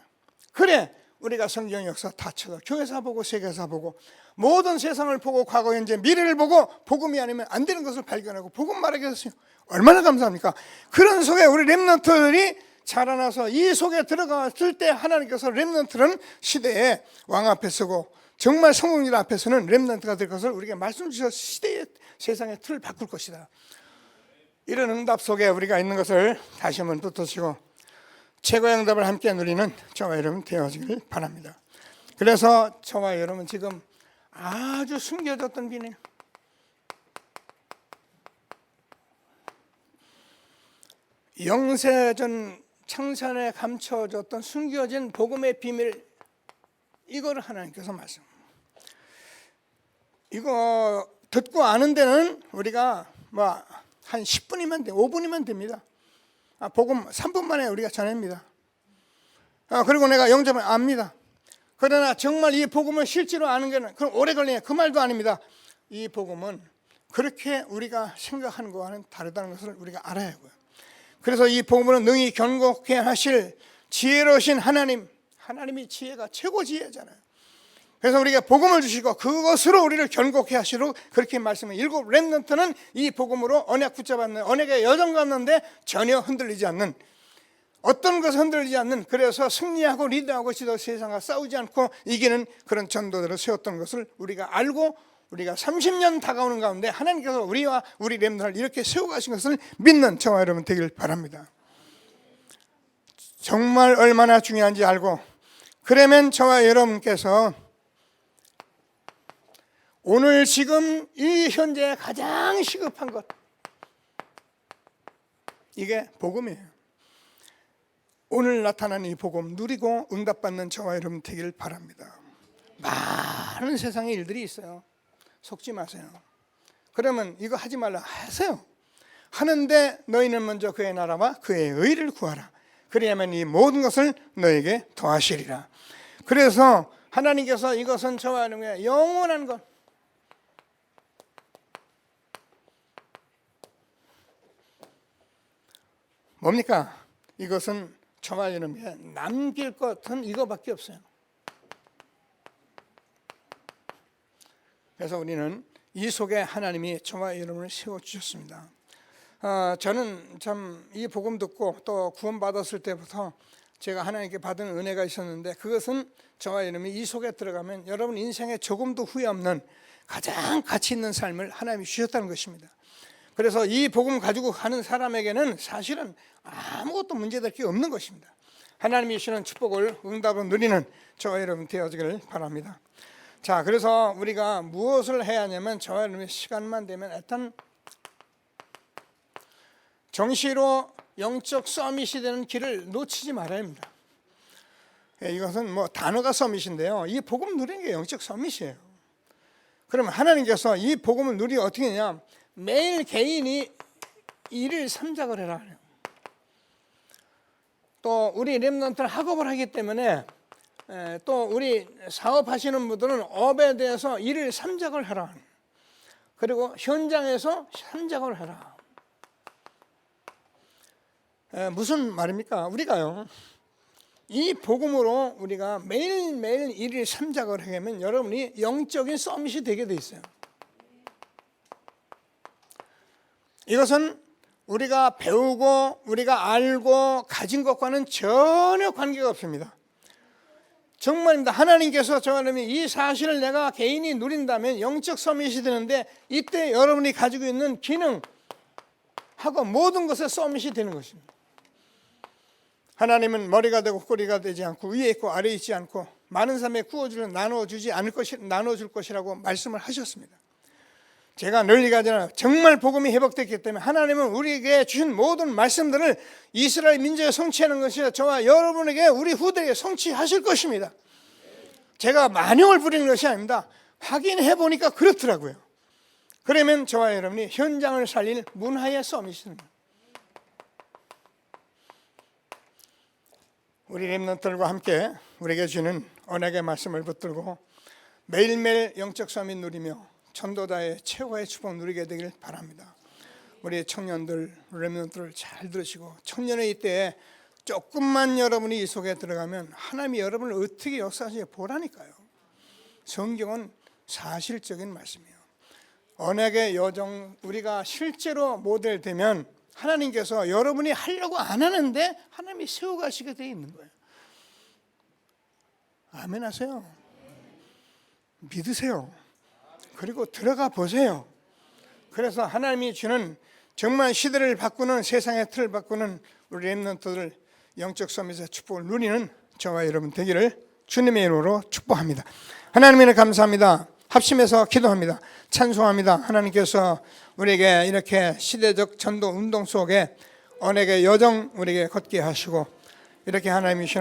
그래 우리가 성경 역사 다 쳐다 교회사 보고 세계사 보고 모든 세상을 보고 과거 현재 미래를 보고 복음이 아니면 안 되는 것을 발견하고 복음 말하게 했어요. 얼마나 감사합니까? 그런 속에 우리 렘넌트들이 자라나서 이 속에 들어갔을 때 하나님께서 렘넌트는 시대에 왕 앞에 서고 정말 성공률 앞에서는 렘넌트가 될 것을 우리에게 말씀 주셔서 시대의 세상의 틀을 바꿀 것이다. 이런 응답 속에 우리가 있는 것을 다시 한번 붙드시고 최고의 응답을 함께 누리는 저와 여러분 되어지길 바랍니다. 그래서 저와 여러분 지금 아주 숨겨졌던 비밀, 영세전 창세전에 감춰졌던 숨겨진 복음의 비밀, 이거를 하나님께서 말씀. 이거 듣고 아는 데는 우리가 뭐 한 10분이면 돼, 5분이면 됩니다. 복음 3분 만에 우리가 전합니다. 그리고 내가 영접을 압니다. 그러나 정말 이 복음을 실제로 아는 게는 그럼 오래 걸리냐 그 말도 아닙니다. 이 복음은 그렇게 우리가 생각하는 것과는 다르다는 것을 우리가 알아야 하고요. 그래서 이 복음은 능히 견고케 하실 지혜로우신 하나님이 지혜가 최고 지혜잖아요. 그래서 우리가 복음을 주시고 그것으로 우리를 견고케 하시도록 그렇게 말씀을 일곱 렘넌트는 이 복음으로 언약 붙잡았는 언약의 여정 갔는데 전혀 흔들리지 않는 어떤 것을 흔들리지 않는 그래서 승리하고 리드하고 지도 세상과 싸우지 않고 이기는 그런 전도들을 세웠던 것을 우리가 알고 우리가 30년 다가오는 가운데 하나님께서 우리와 우리 렘넌트를 이렇게 세워가신 것을 믿는 저와 여러분 되길 바랍니다. 정말 얼마나 중요한지 알고 그러면 저와 여러분께서 오늘 지금 이 현재 가장 시급한 것 이게 복음이에요. 오늘 나타난 이 복음 누리고 응답받는 저와 여러분 되길 바랍니다. 많은 세상의 일들이 있어요. 속지 마세요. 그러면 이거 하지 말라 하세요. 하는데 너희는 먼저 그의 나라와 그의 의를 구하라. 그리하면 이 모든 것을 너에게 더하시리라. 그래서 하나님께서 이것은 저와 여러분의 영원한 것 뭡니까? 이것은 저와 여러분에게 남길 것은 이거밖에 없어요. 그래서 우리는 이 속에 하나님이 저와 여러분을 세워주셨습니다. 저는 참 이 복음 듣고 또 구원받았을 때부터 제가 하나님께 받은 은혜가 있었는데 그것은 저와 여러분이 이 속에 들어가면 여러분 인생에 조금도 후회 없는 가장 가치 있는 삶을 하나님이 주셨다는 것입니다. 그래서 이 복음 가지고 가는 사람에게는 사실은 아무것도 문제될 게 없는 것입니다. 하나님이 주시는 축복을 응답을 누리는 저와 여러분 되어지기를 바랍니다. 자, 그래서 우리가 무엇을 해야 하냐면 저와 여러분의 시간만 되면 일단 정시로 영적 서밋이 되는 길을 놓치지 말아야 합니다. 이것은 뭐 단어가 서밋인데요. 이 복음 누리는 게 영적 서밋이에요. 그러면 하나님께서 이 복음을 누리기 어떻게 하냐? 매일 개인이 일을 삼작을 해라. 또 우리 렘넌트 학업을 하기 때문에 또 우리 사업하시는 분들은 업에 대해서 일을 삼작을 해라. 그리고 현장에서 삼작을 해라. 무슨 말입니까? 우리가요 이 복음으로 우리가 매일매일 일을 삼작을 하면 여러분이 영적인 서밋이 되게 돼 있어요. 이것은 우리가 배우고 우리가 알고 가진 것과는 전혀 관계가 없습니다. 정말입니다. 하나님께서 저와 여러분이 이 사실을 내가 개인이 누린다면 영적 서밋이 되는데 이때 여러분이 가지고 있는 기능하고 모든 것에 서밋이 되는 것입니다. 하나님은 머리가 되고 꼬리가 되지 않고 위에 있고 아래에 있지 않고 많은 사람의 구워주는 나눠줄 것이라고 말씀을 하셨습니다. 제가 늘 얘기하잖아요. 정말 복음이 회복됐기 때문에 하나님은 우리에게 주신 모든 말씀들을 이스라엘 민족에 성취하는 것이 저와 여러분에게 우리 후대에 성취하실 것입니다. 제가 만용을 부리는 것이 아닙니다. 확인해 보니까 그렇더라고요. 그러면 저와 여러분이 현장을 살릴 문화의 서밋입니다. 우리 렘넌트들과 함께 우리에게 주는 언약의 말씀을 붙들고 매일매일 영적 삶이 누리며 전도자의 최고의 축복 누리게 되길 바랍니다. 우리 청년들, 렘넌트를 잘 들으시고 청년의 이때에 조금만 여러분이 이 속에 들어가면 하나님이 여러분을 어떻게 역사하시는지 보라니까요. 성경은 사실적인 말씀이에요. 언약의 여정, 우리가 실제로 모델 되면 하나님께서 여러분이 하려고 안 하는데 하나님이 세워가시게 되어 있는 거예요. 아멘 하세요. 믿으세요. 그리고 들어가 보세요. 그래서 하나님이 주는 정말 시대를 바꾸는, 세상의 틀을 바꾸는 우리 렘넌트들 영적 서밋의 축복을 누리는 저와 여러분 되기를 주님의 이름으로 축복합니다. 하나님을 감사합니다. 합심해서 기도합니다. 찬송합니다. 하나님께서 우리에게 이렇게 시대적 전도 운동 속에 언약의 여정 우리에게 걷게 하시고 이렇게 하나님이 주시는